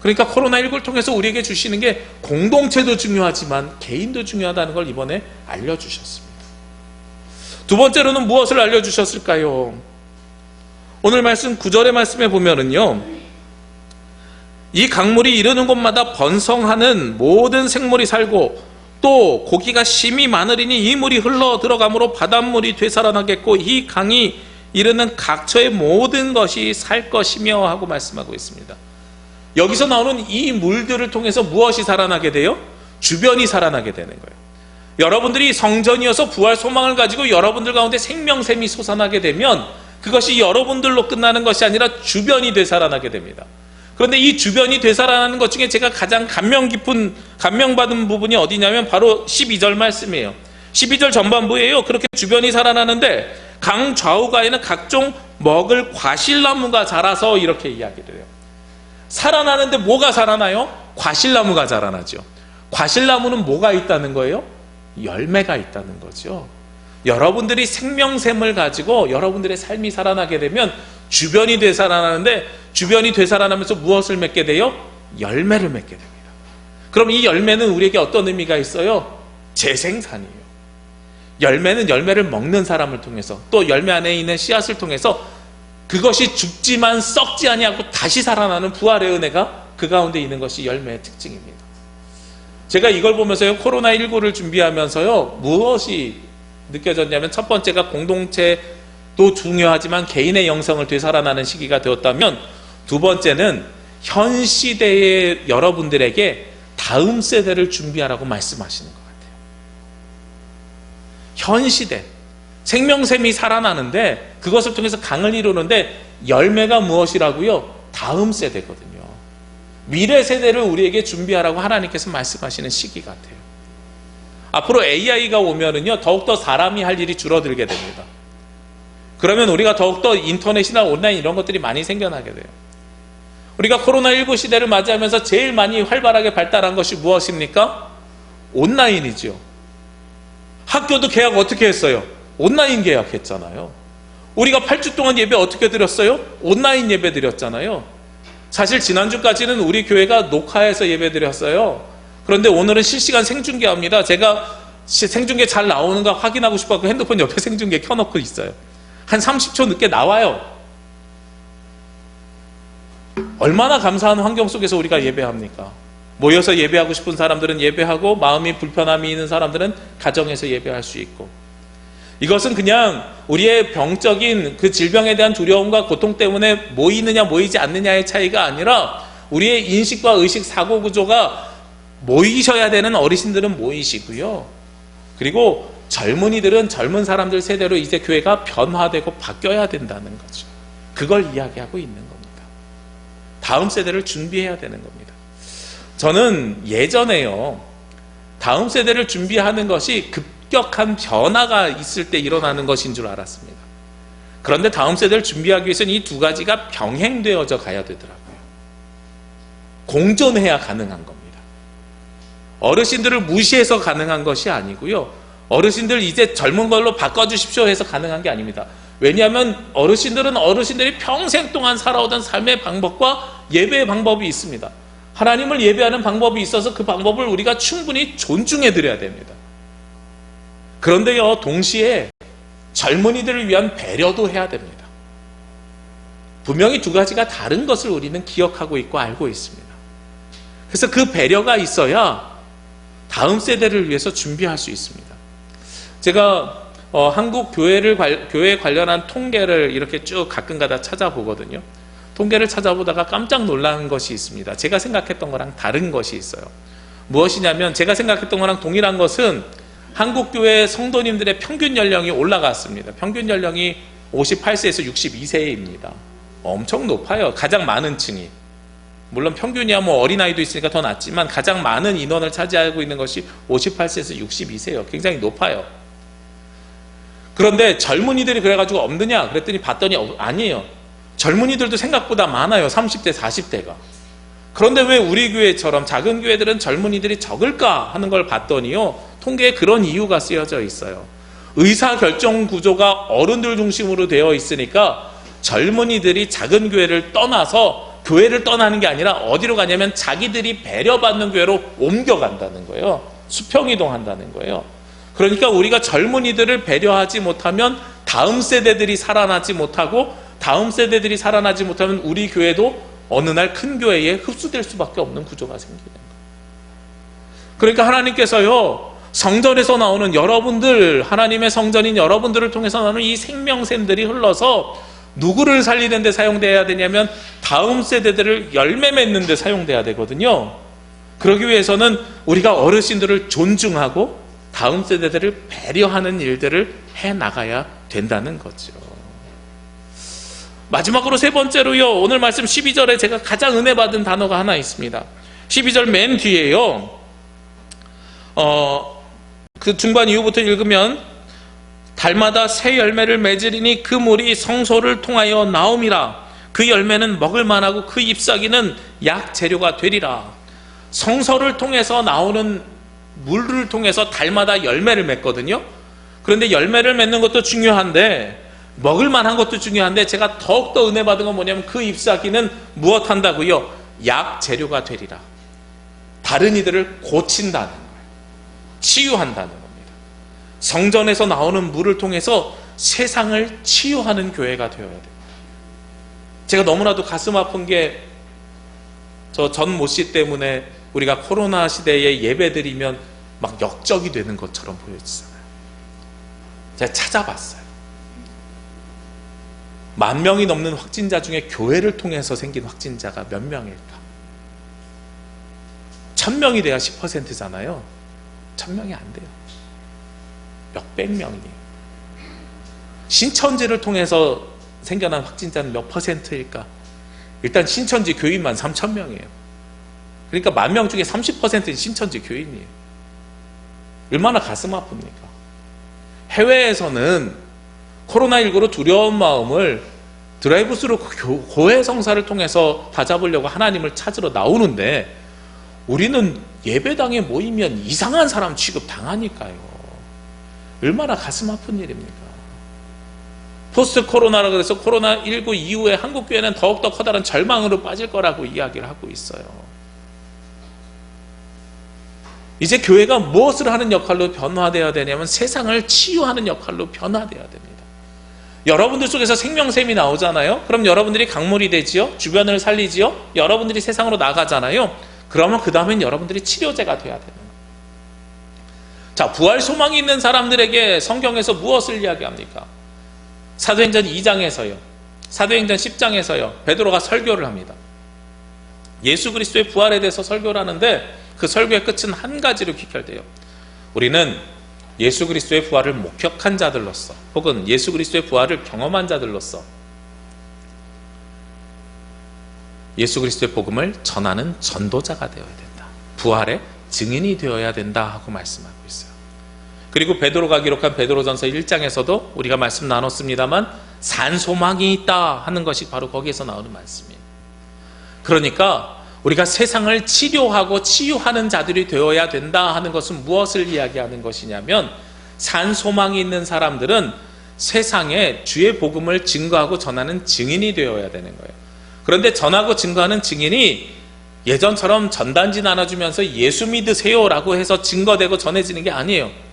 그러니까 코로나19를 통해서 우리에게 주시는 게 공동체도 중요하지만 개인도 중요하다는 걸 이번에 알려주셨습니다. 두 번째로는 무엇을 알려주셨을까요? 오늘 말씀 9절의 말씀에 보면은요, 이 강물이 이르는 곳마다 번성하는 모든 생물이 살고 또 고기가 심히 많으리니 이 물이 흘러 들어가므로 바닷물이 되살아나겠고 이 강이 이르는 각처의 모든 것이 살 것이며 하고 말씀하고 있습니다. 여기서 나오는 이 물들을 통해서 무엇이 살아나게 돼요? 주변이 살아나게 되는 거예요. 여러분들이 성전이어서 부활 소망을 가지고 여러분들 가운데 생명샘이 솟아나게 되면 그것이 여러분들로 끝나는 것이 아니라 주변이 되살아나게 됩니다. 그런데 이 주변이 되살아나는 것 중에 제가 가장 감명받은 부분이 어디냐면 바로 12절 말씀이에요. 12절 전반부에요. 그렇게 주변이 살아나는데 강 좌우가에는 각종 먹을 과실나무가 자라서 이렇게 이야기를 해요. 살아나는데 뭐가 살아나요? 과실나무가 자라나죠. 과실나무는 뭐가 있다는 거예요? 열매가 있다는 거죠. 여러분들이 생명샘을 가지고 여러분들의 삶이 살아나게 되면 주변이 되살아나는데 주변이 되살아나면서 무엇을 맺게 돼요? 열매를 맺게 됩니다. 그럼 이 열매는 우리에게 어떤 의미가 있어요? 재생산이에요. 열매는 열매를 먹는 사람을 통해서 또 열매 안에 있는 씨앗을 통해서 그것이 죽지만 썩지 아니하고 다시 살아나는 부활의 은혜가 그 가운데 있는 것이 열매의 특징입니다. 제가 이걸 보면서요, 코로나19를 준비하면서요, 무엇이 느껴졌냐면 첫 번째가 공동체도 중요하지만 개인의 영성을 되살아나는 시기가 되었다면 두 번째는 현 시대의 여러분들에게 다음 세대를 준비하라고 말씀하시는 것 같아요. 현 시대 생명샘이 살아나는데 그것을 통해서 강을 이루는데 열매가 무엇이라고요? 다음 세대거든요. 미래 세대를 우리에게 준비하라고 하나님께서 말씀하시는 시기 같아요. 앞으로 AI가 오면은요, 더욱더 사람이 할 일이 줄어들게 됩니다. 그러면 우리가 더욱더 인터넷이나 온라인 이런 것들이 많이 생겨나게 돼요. 우리가 코로나19 시대를 맞이하면서 제일 많이 활발하게 발달한 것이 무엇입니까? 온라인이죠. 학교도 개학 어떻게 했어요? 온라인 개학했잖아요. 우리가 8주 동안 예배 어떻게 드렸어요? 온라인 예배 드렸잖아요. 사실 지난주까지는 우리 교회가 녹화해서 예배 드렸어요. 그런데 오늘은 실시간 생중계합니다. 제가 생중계 잘 나오는가 확인하고 싶어서 핸드폰 옆에 생중계 켜놓고 있어요. 한 30초 늦게 나와요. 얼마나 감사한 환경 속에서 우리가 예배합니까? 모여서 예배하고 싶은 사람들은 예배하고, 마음이 불편함이 있는 사람들은 가정에서 예배할 수 있고, 이것은 그냥 우리의 병적인 그 질병에 대한 두려움과 고통 때문에 모이느냐 모이지 않느냐의 차이가 아니라 우리의 인식과 의식, 사고 구조가 모이셔야 되는 어르신들은 모이시고요. 그리고 젊은이들은 젊은 사람들 세대로 이제 교회가 변화되고 바뀌어야 된다는 거죠. 그걸 이야기하고 있는 겁니다. 다음 세대를 준비해야 되는 겁니다. 저는 예전에요, 다음 세대를 준비하는 것이 급격한 변화가 있을 때 일어나는 것인 줄 알았습니다. 그런데 다음 세대를 준비하기 위해서는 이 두 가지가 병행되어져 가야 되더라고요. 공존해야 가능한 겁니다. 어르신들을 무시해서 가능한 것이 아니고요, 어르신들 이제 젊은 걸로 바꿔주십시오 해서 가능한 게 아닙니다. 왜냐하면 어르신들은 어르신들이 평생 동안 살아오던 삶의 방법과 예배의 방법이 있습니다. 하나님을 예배하는 방법이 있어서 그 방법을 우리가 충분히 존중해 드려야 됩니다. 그런데요, 동시에 젊은이들을 위한 배려도 해야 됩니다. 분명히 두 가지가 다른 것을 우리는 기억하고 있고 알고 있습니다. 그래서 그 배려가 있어야 다음 세대를 위해서 준비할 수 있습니다. 제가 한국 교회에 관련한 통계를 이렇게 쭉 가끔가다 찾아보거든요. 통계를 찾아보다가 깜짝 놀란 것이 있습니다. 제가 생각했던 거랑 다른 것이 있어요. 무엇이냐면, 제가 생각했던 거랑 동일한 것은 한국교회 성도님들의 평균 연령이 올라갔습니다. 평균 연령이 58세에서 62세입니다. 엄청 높아요. 가장 많은 층이. 물론 평균이야 뭐 어린아이도 있으니까 더 낫지만 가장 많은 인원을 차지하고 있는 것이 58세에서 62세예요. 굉장히 높아요. 그런데 젊은이들이 그래가지고 없느냐 그랬더니 봤더니 아니에요. 젊은이들도 생각보다 많아요. 30대, 40대가. 그런데 왜 우리 교회처럼 작은 교회들은 젊은이들이 적을까 하는 걸 봤더니요, 통계에 그런 이유가 쓰여져 있어요. 의사결정 구조가 어른들 중심으로 되어 있으니까 젊은이들이 작은 교회를 떠나서, 교회를 떠나는 게 아니라 어디로 가냐면 자기들이 배려받는 교회로 옮겨간다는 거예요. 수평이동한다는 거예요. 그러니까 우리가 젊은이들을 배려하지 못하면 다음 세대들이 살아나지 못하고, 다음 세대들이 살아나지 못하면 우리 교회도 어느 날 큰 교회에 흡수될 수밖에 없는 구조가 생기는 거예요. 그러니까 하나님께서요, 성전에서 나오는 여러분들, 하나님의 성전인 여러분들을 통해서 나오는 이 생명샘들이 흘러서 누구를 살리는 데 사용돼야 되냐면 다음 세대들을 열매 맺는 데 사용돼야 되거든요. 그러기 위해서는 우리가 어르신들을 존중하고 다음 세대들을 배려하는 일들을 해나가야 된다는 거죠. 마지막으로 세 번째로요, 오늘 말씀 12절에 제가 가장 은혜 받은 단어가 하나 있습니다. 12절 맨 뒤에요, 그 중반 이후부터 읽으면 달마다 새 열매를 맺으리니 그 물이 성소를 통하여 나옴이라. 그 열매는 먹을 만하고 그 잎사귀는 약 재료가 되리라. 성소를 통해서 나오는 물을 통해서 달마다 열매를 맺거든요. 그런데 열매를 맺는 것도 중요한데 먹을 만한 것도 중요한데, 제가 더욱더 은혜 받은 건 뭐냐면 그 잎사귀는 무엇 한다고요? 약 재료가 되리라. 다른 이들을 고친다는 거예요. 치유한다는 겁니다. 성전에서 나오는 물을 통해서 세상을 치유하는 교회가 되어야 돼요. 제가 너무나도 가슴 아픈 게, 저 전 모씨 때문에 우리가 코로나 시대에 예배드리면 막 역적이 되는 것처럼 보여지잖아요. 제가 찾아봤어요. 10,000명이 넘는 확진자 중에 교회를 통해서 생긴 확진자가 몇 명일까? 1,000명이 돼야 10%잖아요. 1,000명이 안 돼요. 몇백 명이에요. 신천지를 통해서 생겨난 확진자는 몇 %일까? 일단 신천지 교인만 3,000명이에요. 그러니까 10,000명 중에 30%는 신천지 교인이에요. 얼마나 가슴 아픕니까? 해외에서는 코로나19로 두려운 마음을 드라이브스루 고해 성사를 통해서 다잡으려고 하나님을 찾으러 나오는데, 우리는 예배당에 모이면 이상한 사람 취급 당하니까요. 얼마나 가슴 아픈 일입니까? 포스트 코로나라 그래서 코로나19 이후에 한국 교회는 더욱더 커다란 절망으로 빠질 거라고 이야기를 하고 있어요. 이제 교회가 무엇을 하는 역할로 변화되어야 되냐면 세상을 치유하는 역할로 변화되어야 됩니다. 여러분들 속에서 생명샘이 나오잖아요. 그럼 여러분들이 강물이 되지요. 주변을 살리지요. 여러분들이 세상으로 나가잖아요. 그러면 그 다음엔 여러분들이 치료제가 돼야 되는 거예요. 자, 부활 소망이 있는 사람들에게 성경에서 무엇을 이야기합니까? 사도행전 2장에서요. 사도행전 10장에서요. 베드로가 설교를 합니다. 예수 그리스도의 부활에 대해서 설교를 하는데 그 설교의 끝은 한 가지로 귀결돼요. 우리는 예수 그리스도의 부활을 목격한 자들로서 혹은 예수 그리스도의 부활을 경험한 자들로서 예수 그리스도의 복음을 전하는 전도자가 되어야 된다. 부활의 증인이 되어야 된다 하고 말씀하고 있어요. 그리고 베드로가 기록한 베드로전서 1장에서도 우리가 말씀 나눴습니다만 산소망이 있다 하는 것이 바로 거기에서 나오는 말씀이에요. 그러니까 우리가 세상을 치료하고 치유하는 자들이 되어야 된다 하는 것은 무엇을 이야기하는 것이냐면 산소망이 있는 사람들은 세상에 주의 복음을 증거하고 전하는 증인이 되어야 되는 거예요. 그런데 전하고 증거하는 증인이 예전처럼 전단지 나눠주면서 예수 믿으세요라고 해서 증거되고 전해지는 게 아니에요.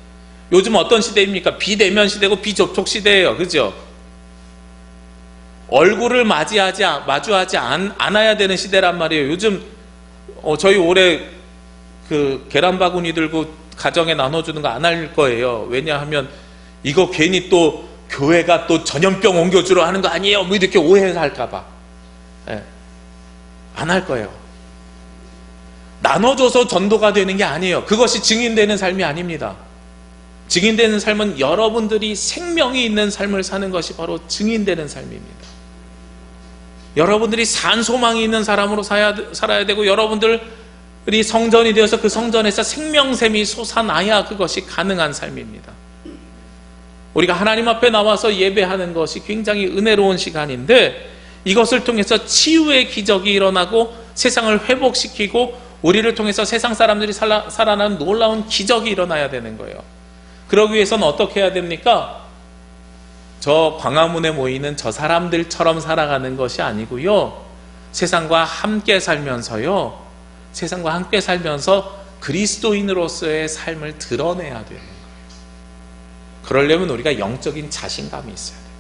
요즘 어떤 시대입니까? 비대면 시대고 비접촉 시대예요. 그죠? 얼굴을 마주하지 않아야 되는 시대란 말이에요. 요즘 저희 올해 그 계란 바구니 들고 가정에 나눠주는 거 안 할 거예요. 왜냐하면 이거 괜히 또 교회가 또 전염병 옮겨주러 하는 거 아니에요? 뭐 이렇게 오해할까 봐. 안 할 거예요. 나눠줘서 전도가 되는 게 아니에요. 그것이 증인되는 삶이 아닙니다. 증인되는 삶은 여러분들이 생명이 있는 삶을 사는 것이 바로 증인되는 삶입니다. 여러분들이 산소망이 있는 사람으로 살아야 되고 여러분들이 성전이 되어서 그 성전에서 생명샘이 솟아나야 그것이 가능한 삶입니다. 우리가 하나님 앞에 나와서 예배하는 것이 굉장히 은혜로운 시간인데 이것을 통해서 치유의 기적이 일어나고 세상을 회복시키고 우리를 통해서 세상 사람들이 살아나는 놀라운 기적이 일어나야 되는 거예요. 그러기 위해서는 어떻게 해야 됩니까? 저 광화문에 모이는 저 사람들처럼 살아가는 것이 아니고요. 세상과 함께 살면서요. 세상과 함께 살면서 그리스도인으로서의 삶을 드러내야 되는 거예요. 그러려면 우리가 영적인 자신감이 있어야 됩니다.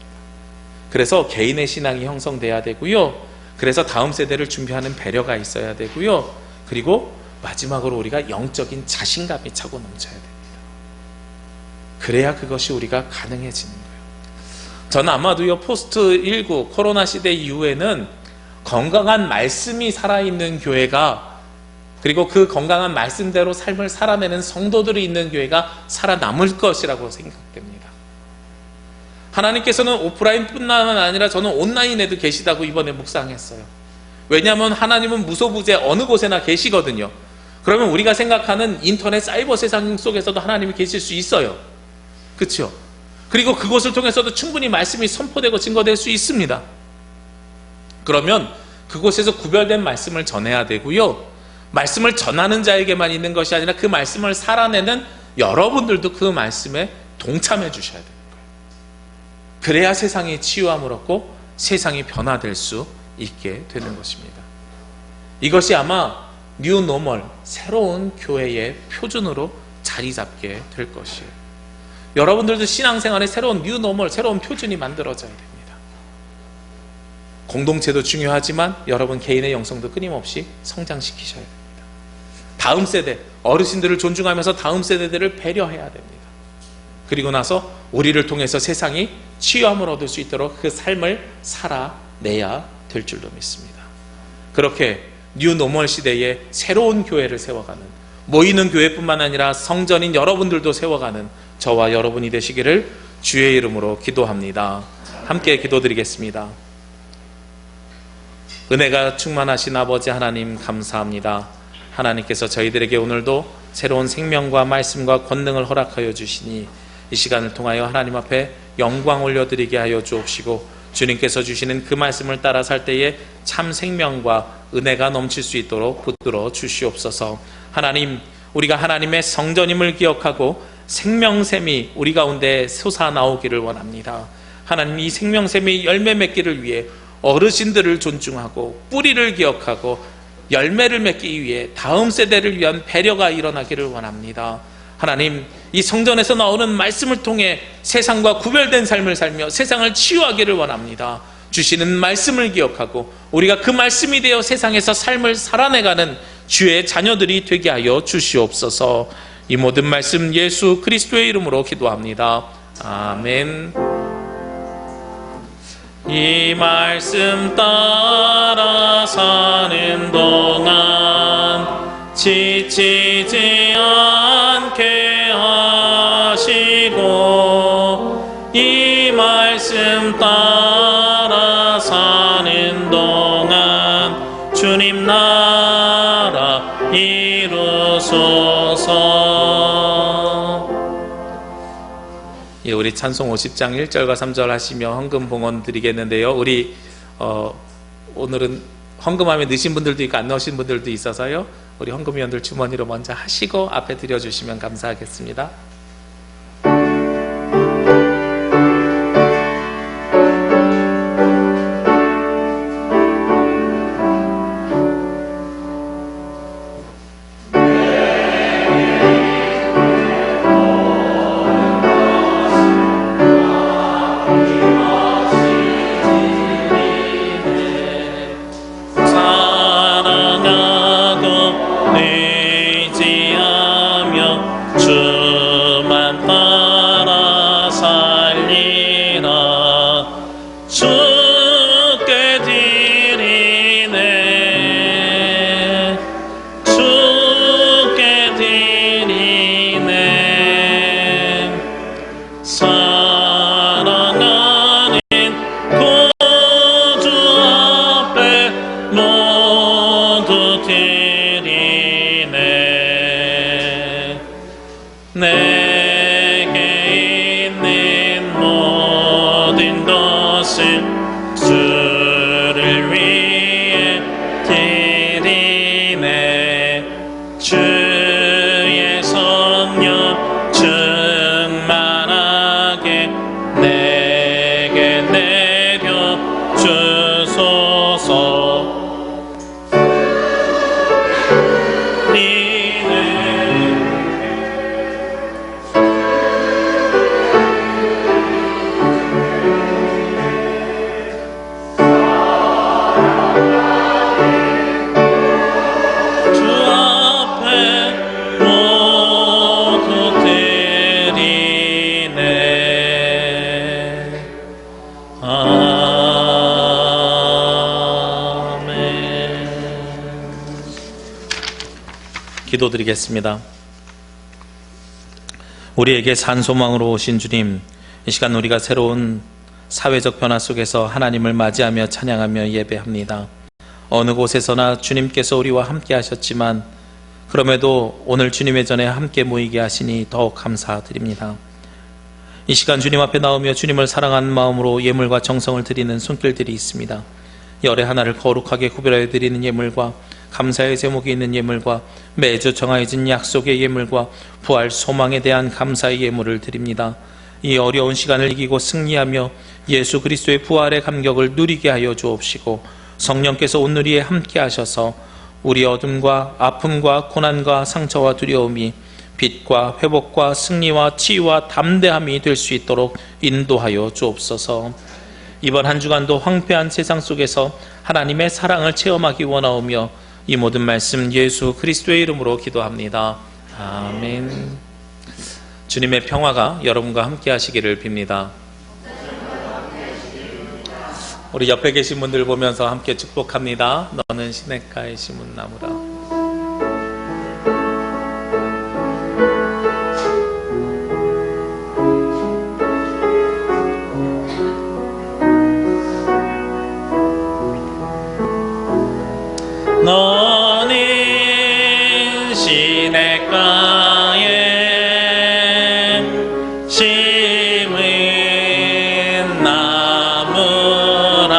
그래서 개인의 신앙이 형성돼야 되고요. 그래서 다음 세대를 준비하는 배려가 있어야 되고요. 그리고 마지막으로 우리가 영적인 자신감이 차고 넘쳐야 됩니다. 그래야 그것이 우리가 가능해지는 거예요. 저는 아마도요 포스트19 코로나 시대 이후에는 건강한 말씀이 살아있는 교회가 그리고 그 건강한 말씀대로 삶을 살아내는 성도들이 있는 교회가 살아남을 것이라고 생각됩니다. 하나님께서는 오프라인뿐만 아니라 저는 온라인에도 계시다고 이번에 묵상했어요. 왜냐하면 하나님은 무소부재 어느 곳에나 계시거든요. 그러면 우리가 생각하는 인터넷 사이버 세상 속에서도 하나님이 계실 수 있어요. 그렇죠? 그리고 그것을 통해서도 충분히 말씀이 선포되고 증거될 수 있습니다. 그러면 그곳에서 구별된 말씀을 전해야 되고요. 말씀을 전하는 자에게만 있는 것이 아니라 그 말씀을 살아내는 여러분들도 그 말씀에 동참해 주셔야 되는 거예요. 그래야 세상이 치유함을 얻고 세상이 변화될 수 있게 되는 것입니다. 이것이 아마 뉴 노멀, 새로운 교회의 표준으로 자리 잡게 될 것이에요. 여러분들도 신앙생활에 새로운 뉴 노멀, 새로운 표준이 만들어져야 됩니다. 공동체도 중요하지만 여러분 개인의 영성도 끊임없이 성장시키셔야 됩니다. 다음 세대, 어르신들을 존중하면서 다음 세대들을 배려해야 됩니다. 그리고 나서 우리를 통해서 세상이 치유함을 얻을 수 있도록 그 삶을 살아내야 될 줄로 믿습니다. 그렇게 뉴 노멀 시대에 새로운 교회를 세워가는, 모이는 교회뿐만 아니라 성전인 여러분들도 세워가는 저와 여러분이 되시기를 주의 이름으로 기도합니다. 함께 기도드리겠습니다. 은혜가 충만하신 아버지 하나님 감사합니다. 하나님께서 저희들에게 오늘도 새로운 생명과 말씀과 권능을 허락하여 주시니 이 시간을 통하여 하나님 앞에 영광 올려드리게 하여 주옵시고 주님께서 주시는 그 말씀을 따라 살 때에 참 생명과 은혜가 넘칠 수 있도록 붙들어 주시옵소서. 하나님, 우리가 하나님의 성전임을 기억하고 생명샘이 우리 가운데 솟아나오기를 원합니다. 하나님 이 생명샘의 열매 맺기를 위해 어르신들을 존중하고 뿌리를 기억하고 열매를 맺기 위해 다음 세대를 위한 배려가 일어나기를 원합니다. 하나님, 이 성전에서 나오는 말씀을 통해 세상과 구별된 삶을 살며 세상을 치유하기를 원합니다. 주시는 말씀을 기억하고 우리가 그 말씀이 되어 세상에서 삶을 살아내가는 주의 자녀들이 되게 하여 주시옵소서. 이 모든 말씀 예수 그리스도의 이름으로 기도합니다. 아멘. 이 말씀 따라 사는 동안 지치지 않게 하시고, 이 말씀 따라 사는 동안 주님 나라 이루소서. 예, 우리 찬송 50장 1절과 3절 하시며 헌금 봉헌 드리겠는데요. 우리 오늘은 헌금하면 넣으신 분들도 있고 안 넣으신 분들도 있어서요. 우리 헌금위원들 주머니로 먼저 하시고 앞에 드려주시면 감사하겠습니다. 내게 있는 모든 것을 주를 위해 드리네. 주의 성령 충만하게 내게 내려 주소서. 기도드리겠습니다. 우리에게 산소망으로 오신 주님, 이 시간 우리가 새로운 사회적 변화 속에서 하나님을 맞이하며 찬양하며 예배합니다. 어느 곳에서나 주님께서 우리와 함께 하셨지만 그럼에도 오늘 주님의 전에 함께 모이게 하시니 더욱 감사드립니다. 이 시간 주님 앞에 나오며 주님을 사랑하는 마음으로 예물과 정성을 드리는 손길들이 있습니다. 열의 하나를 거룩하게 구별하여 드리는 예물과 감사의 제목이 있는 예물과 매주 정해진 약속의 예물과 부활 소망에 대한 감사의 예물을 드립니다. 이 어려운 시간을 이기고 승리하며 예수 그리스도의 부활의 감격을 누리게 하여 주옵시고, 성령께서 온누리에 함께 하셔서 우리 어둠과 아픔과 고난과 상처와 두려움이 빛과 회복과 승리와 치유와 담대함이 될 수 있도록 인도하여 주옵소서. 이번 한 주간도 황폐한 세상 속에서 하나님의 사랑을 체험하기 원하오며 이 모든 말씀 예수 그리스도의 이름으로 기도합니다. 아멘. 주님의 평화가 여러분과 함께 하시기를 빕니다. 우리 옆에 계신 분들 보면서 함께 축복합니다. 너는 시냇가에 심은 나무라. 너는 시냇가에 심은 나무라.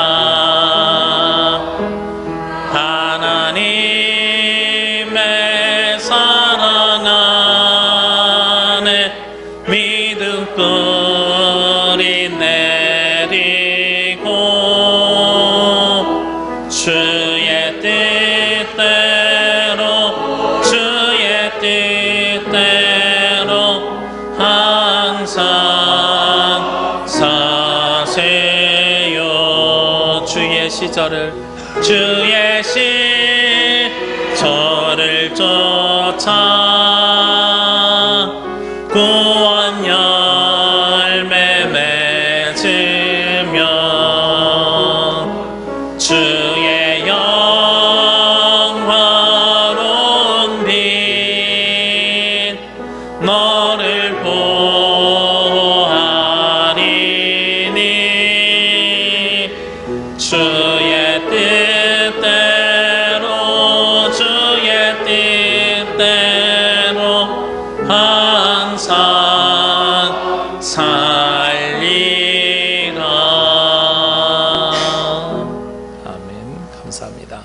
하나님 시절을 주의 시절을 쫓아 구원 열매 맺으며 주의 영화로운 빛 너를 보아리니 주의 뜻대로 주의 뜻대로 항상 살리라. 아멘. 감사합니다.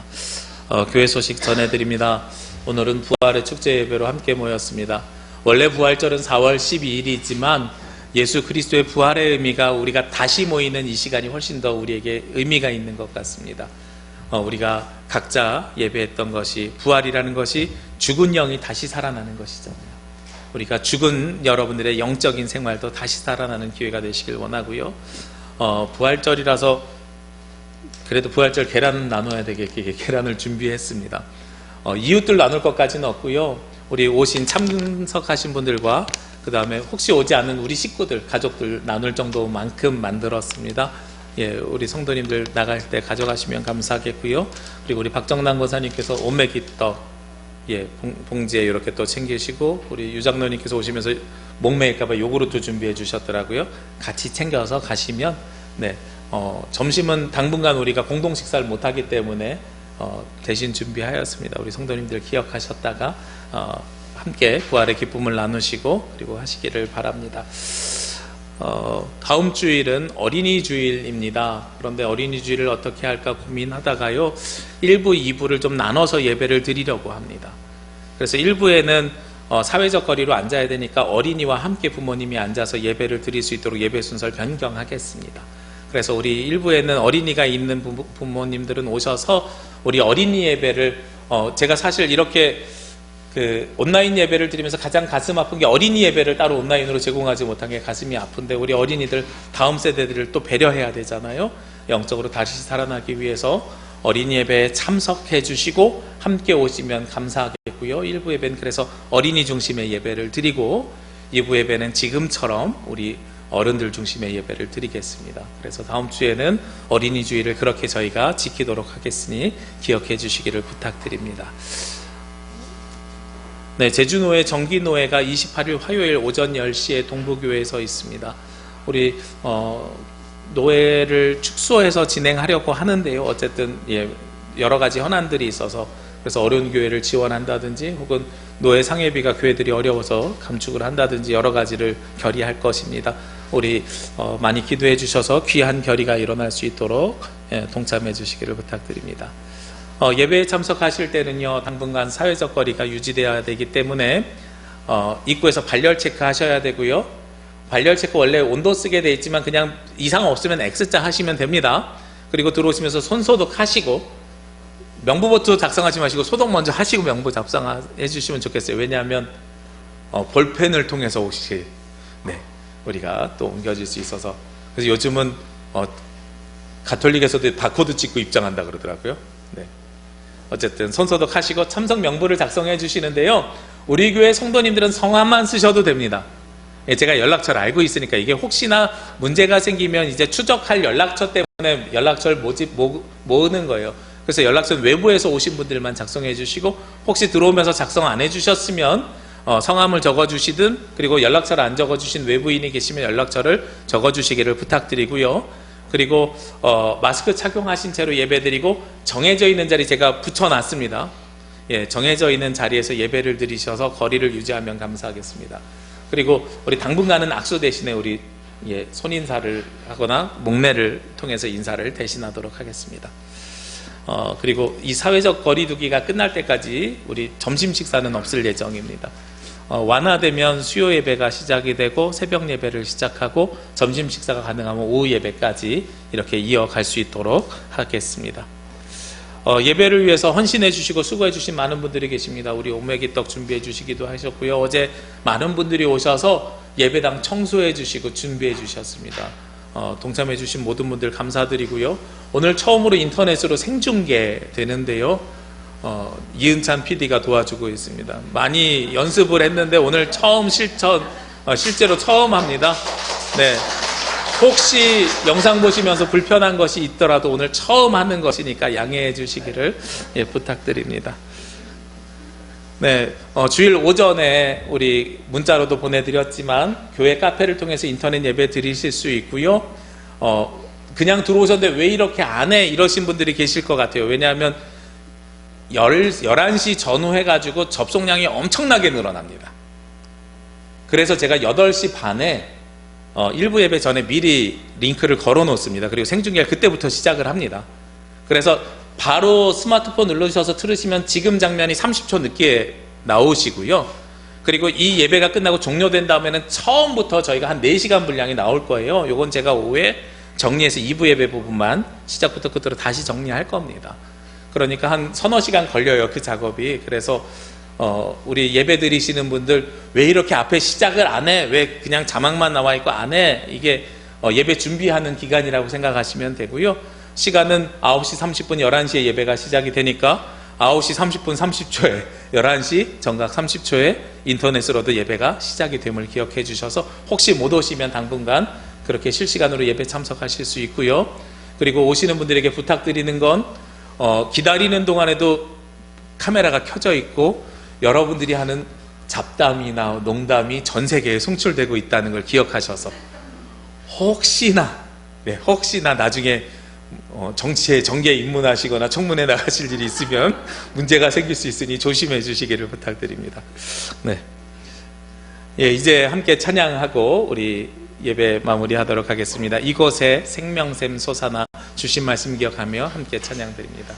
교회 소식 전해드립니다. 오늘은 부활의 축제 예배로 함께 모였습니다. 원래 부활절은 4월 12일이지만 예수 그리스도의 부활의 의미가 우리가 다시 모이는 이 시간이 훨씬 더 우리에게 의미가 있는 것 같습니다. 우리가 각자 예배했던 것이 부활이라는 것이 죽은 영이 다시 살아나는 것이잖아요. 우리가 죽은 여러분들의 영적인 생활도 다시 살아나는 기회가 되시길 원하고요. 부활절이라서 그래도 부활절 계란은 나눠야 되겠기에 계란을 준비했습니다. 이웃들 나눌 것까지는 없고요. 우리 오신 참석하신 분들과 그 다음에 혹시 오지 않는 우리 식구들, 가족들 나눌 정도만큼 만들었습니다. 예, 우리 성도님들 나갈 때 가져가시면 감사하겠고요. 그리고 우리 박정남 권사님께서 오메기떡, 예, 봉지에 이렇게 또 챙기시고, 우리 유장로님께서 오시면서 목매일까봐 요구르트 준비해 주셨더라고요. 같이 챙겨서 가시면, 네, 점심은 당분간 우리가 공동 식사를 못하기 때문에 대신 준비하였습니다. 우리 성도님들 기억하셨다가 함께 부활의 기쁨을 나누시고 그리고 하시기를 바랍니다. 다음 주일은 어린이 주일입니다. 그런데 어린이 주일을 어떻게 할까 고민하다가요, 1부, 2부를 좀 나눠서 예배를 드리려고 합니다. 그래서 1부에는 사회적 거리로 앉아야 되니까 어린이와 함께 부모님이 앉아서 예배를 드릴 수 있도록 예배 순서를 변경하겠습니다. 그래서 우리 1부에는 어린이가 있는 부모님들은 오셔서 우리 어린이 예배를, 제가 사실 이렇게 온라인 예배를 드리면서 가장 가슴 아픈 게 어린이 예배를 따로 온라인으로 제공하지 못한 게 가슴이 아픈데, 우리 어린이들 다음 세대들을 또 배려해야 되잖아요. 영적으로 다시 살아나기 위해서 어린이 예배에 참석해 주시고 함께 오시면 감사하겠고요. 1부 예배는 그래서 어린이 중심의 예배를 드리고 2부 예배는 지금처럼 우리 어른들 중심의 예배를 드리겠습니다. 그래서 다음 주에는 어린이 주일을 그렇게 저희가 지키도록 하겠으니 기억해 주시기를 부탁드립니다. 네, 제주노회 정기노회가 28일 화요일 오전 10시에 동부교회에서 있습니다. 우리 노회를 축소해서 진행하려고 하는데요. 어쨌든 여러 가지 현안들이 있어서, 그래서 어려운 교회를 지원한다든지 혹은 노회 상회비가 교회들이 어려워서 감축을 한다든지 여러 가지를 결의할 것입니다. 우리 많이 기도해 주셔서 귀한 결의가 일어날 수 있도록 동참해 주시기를 부탁드립니다. 예배에 참석하실 때는요, 당분간 사회적 거리가 유지되어야 되기 때문에 입구에서 발열 체크 하셔야 되고요. 발열 체크 원래 온도 쓰게 돼 있지만 그냥 이상 없으면 X자 하시면 됩니다. 그리고 들어오시면서 손 소독하시고, 명부부터 작성하지 마시고 소독 먼저 하시고 명부 작성해 주시면 좋겠어요. 왜냐하면 볼펜을 통해서 혹시 우리가 또 옮겨질 수 있어서. 그래서 요즘은 가톨릭에서도 바코드 찍고 입장한다 그러더라고요. 네. 어쨌든 손소독하시고 참석 명부를 작성해 주시는데요, 우리 교회 성도님들은 성함만 쓰셔도 됩니다. 제가 연락처를 알고 있으니까, 이게 혹시나 문제가 생기면 이제 추적할 연락처 때문에 연락처를 모으는 거예요. 그래서 연락처는 외부에서 오신 분들만 작성해 주시고, 혹시 들어오면서 작성 안 해주셨으면 성함을 적어주시든, 그리고 연락처를 안 적어주신 외부인이 계시면 연락처를 적어주시기를 부탁드리고요. 그리고 마스크 착용하신 채로 예배드리고, 정해져 있는 자리 제가 붙여놨습니다. 정해져 있는 자리에서 예배를 드리셔서 거리를 유지하면 감사하겠습니다. 그리고 우리 당분간은 악수 대신에 우리 손인사를 하거나 목례를 통해서 인사를 대신하도록 하겠습니다. 그리고 이 사회적 거리두기가 끝날 때까지 우리 점심 식사는 없을 예정입니다. 완화되면 수요 예배가 시작이 되고 새벽 예배를 시작하고 점심 식사가 가능하면 오후 예배까지 이렇게 이어갈 수 있도록 하겠습니다. 예배를 위해서 헌신해 주시고 수고해 주신 많은 분들이 계십니다. 우리 오메기떡 준비해 주시기도 하셨고요. 어제 많은 분들이 오셔서 예배당 청소해 주시고 준비해 주셨습니다. 동참해 주신 모든 분들 감사드리고요. 오늘 처음으로 인터넷으로 생중계 되는데요. 이은찬 PD가 도와주고 있습니다. 많이 연습을 했는데 오늘 처음 실제로 처음 합니다. 네. 혹시 영상 보시면서 불편한 것이 있더라도 오늘 처음 하는 것이니까 양해해 주시기를 부탁드립니다. 네, 주일 오전에 우리 문자로도 보내드렸지만 교회 카페를 통해서 인터넷 예배 드리실 수 있고요. 그냥 들어오셨는데 왜 이렇게 안 해? 이러신 분들이 계실 것 같아요. 왜냐하면 11시 전후 해가지고 접속량이 엄청나게 늘어납니다. 그래서 제가 8시 반에 일부 예배 전에 미리 링크를 걸어 놓습니다. 그리고 생중계를 그때부터 시작을 합니다. 그래서 바로 스마트폰 눌러주셔서 틀으시면 지금 장면이 30초 늦게 나오시고요. 그리고 이 예배가 끝나고 종료된 다음에는 처음부터 저희가 한 4시간 분량이 나올 거예요. 요건 제가 오후에 정리해서 2부 예배 부분만 시작부터 끝으로 다시 정리할 겁니다. 그러니까 한 서너 시간 걸려요, 그 작업이. 그래서 우리 예배 드리시는 분들 왜 이렇게 앞에 시작을 안 해? 왜 그냥 자막만 나와 있고 안 해? 이게 예배 준비하는 기간이라고 생각하시면 되고요. 시간은 9시 30분, 11시에 예배가 시작이 되니까 9시 30분 30초에 11시 정각 30초에 인터넷으로도 예배가 시작이 됨을 기억해 주셔서 혹시 못 오시면 당분간 그렇게 실시간으로 예배 참석하실 수 있고요. 그리고 오시는 분들에게 부탁드리는 건 기다리는 동안에도 카메라가 켜져 있고 여러분들이 하는 잡담이나 농담이 전 세계에 송출되고 있다는 걸 기억하셔서 혹시나 나중에 정치에 정계에 입문하시거나 청문회 나가실 일이 있으면 문제가 생길 수 있으니 조심해 주시기를 부탁드립니다. 네, 이제 함께 찬양하고 우리 예배 마무리하도록 하겠습니다. 이곳에 생명샘 솟아나 주신 말씀 기억하며 함께 찬양드립니다.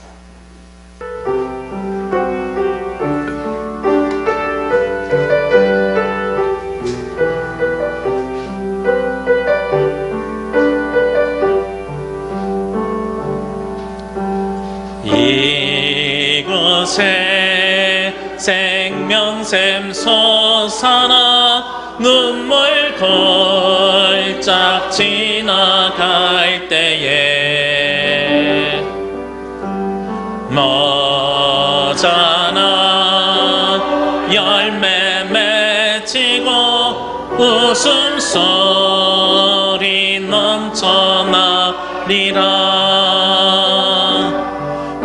이곳에 생명샘 솟아나 눈물 걸작 지나갈 때에 머자나 열매 맺히고 웃음소리 넘쳐나리라.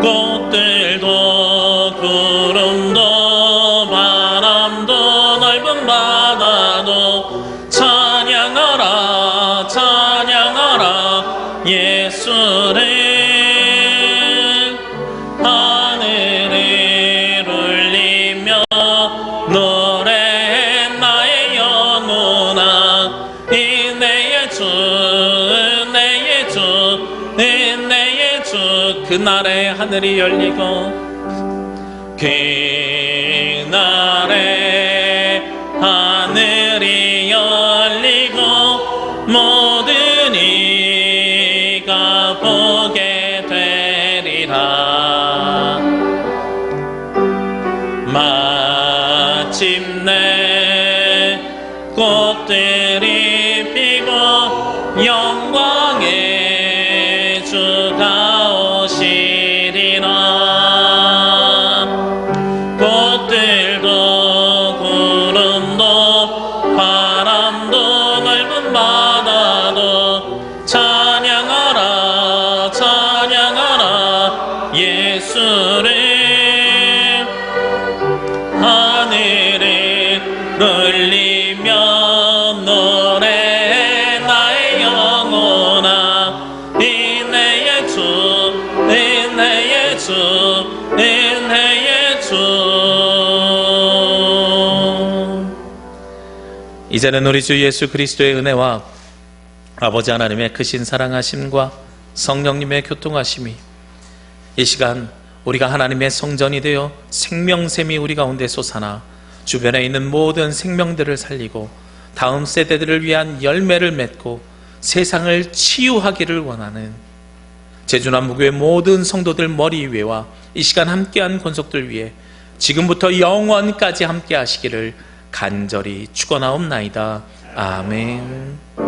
꽃들도 구름도 바람도 넓은 바다도 찬양하라 찬양하라 예수를. 하늘을 울리며 노래해 나의 영혼아. 은혜의 주 은혜의 주 은혜의 주. 그날에 하늘이 열리고 그날에 하늘이 열리고 모든 이가 보게 되리라. 마침내 꽃들이 피고 영광의 주가 오시리라. 꽃들도 구름도 바람도 넓은 바다도 찬양하라 찬양하라 예수를. 하늘을 울리며 노래해 나의 영혼아. 은혜의 주 은혜의 주 은혜의 주. 이제는 우리 주 예수 그리스도의 은혜와 아버지 하나님의 크신 사랑하심과 성령님의 교통하심이 이 시간 우리가 하나님의 성전이 되어 생명샘이 우리 가운데 솟아나 주변에 있는 모든 생명들을 살리고 다음 세대들을 위한 열매를 맺고 세상을 치유하기를 원하는 제주남부교회 모든 성도들 머리 위에와 이 시간 함께한 권속들 위해 지금부터 영원까지 함께 하시기를 간절히 축원하옵나이다. 아멘.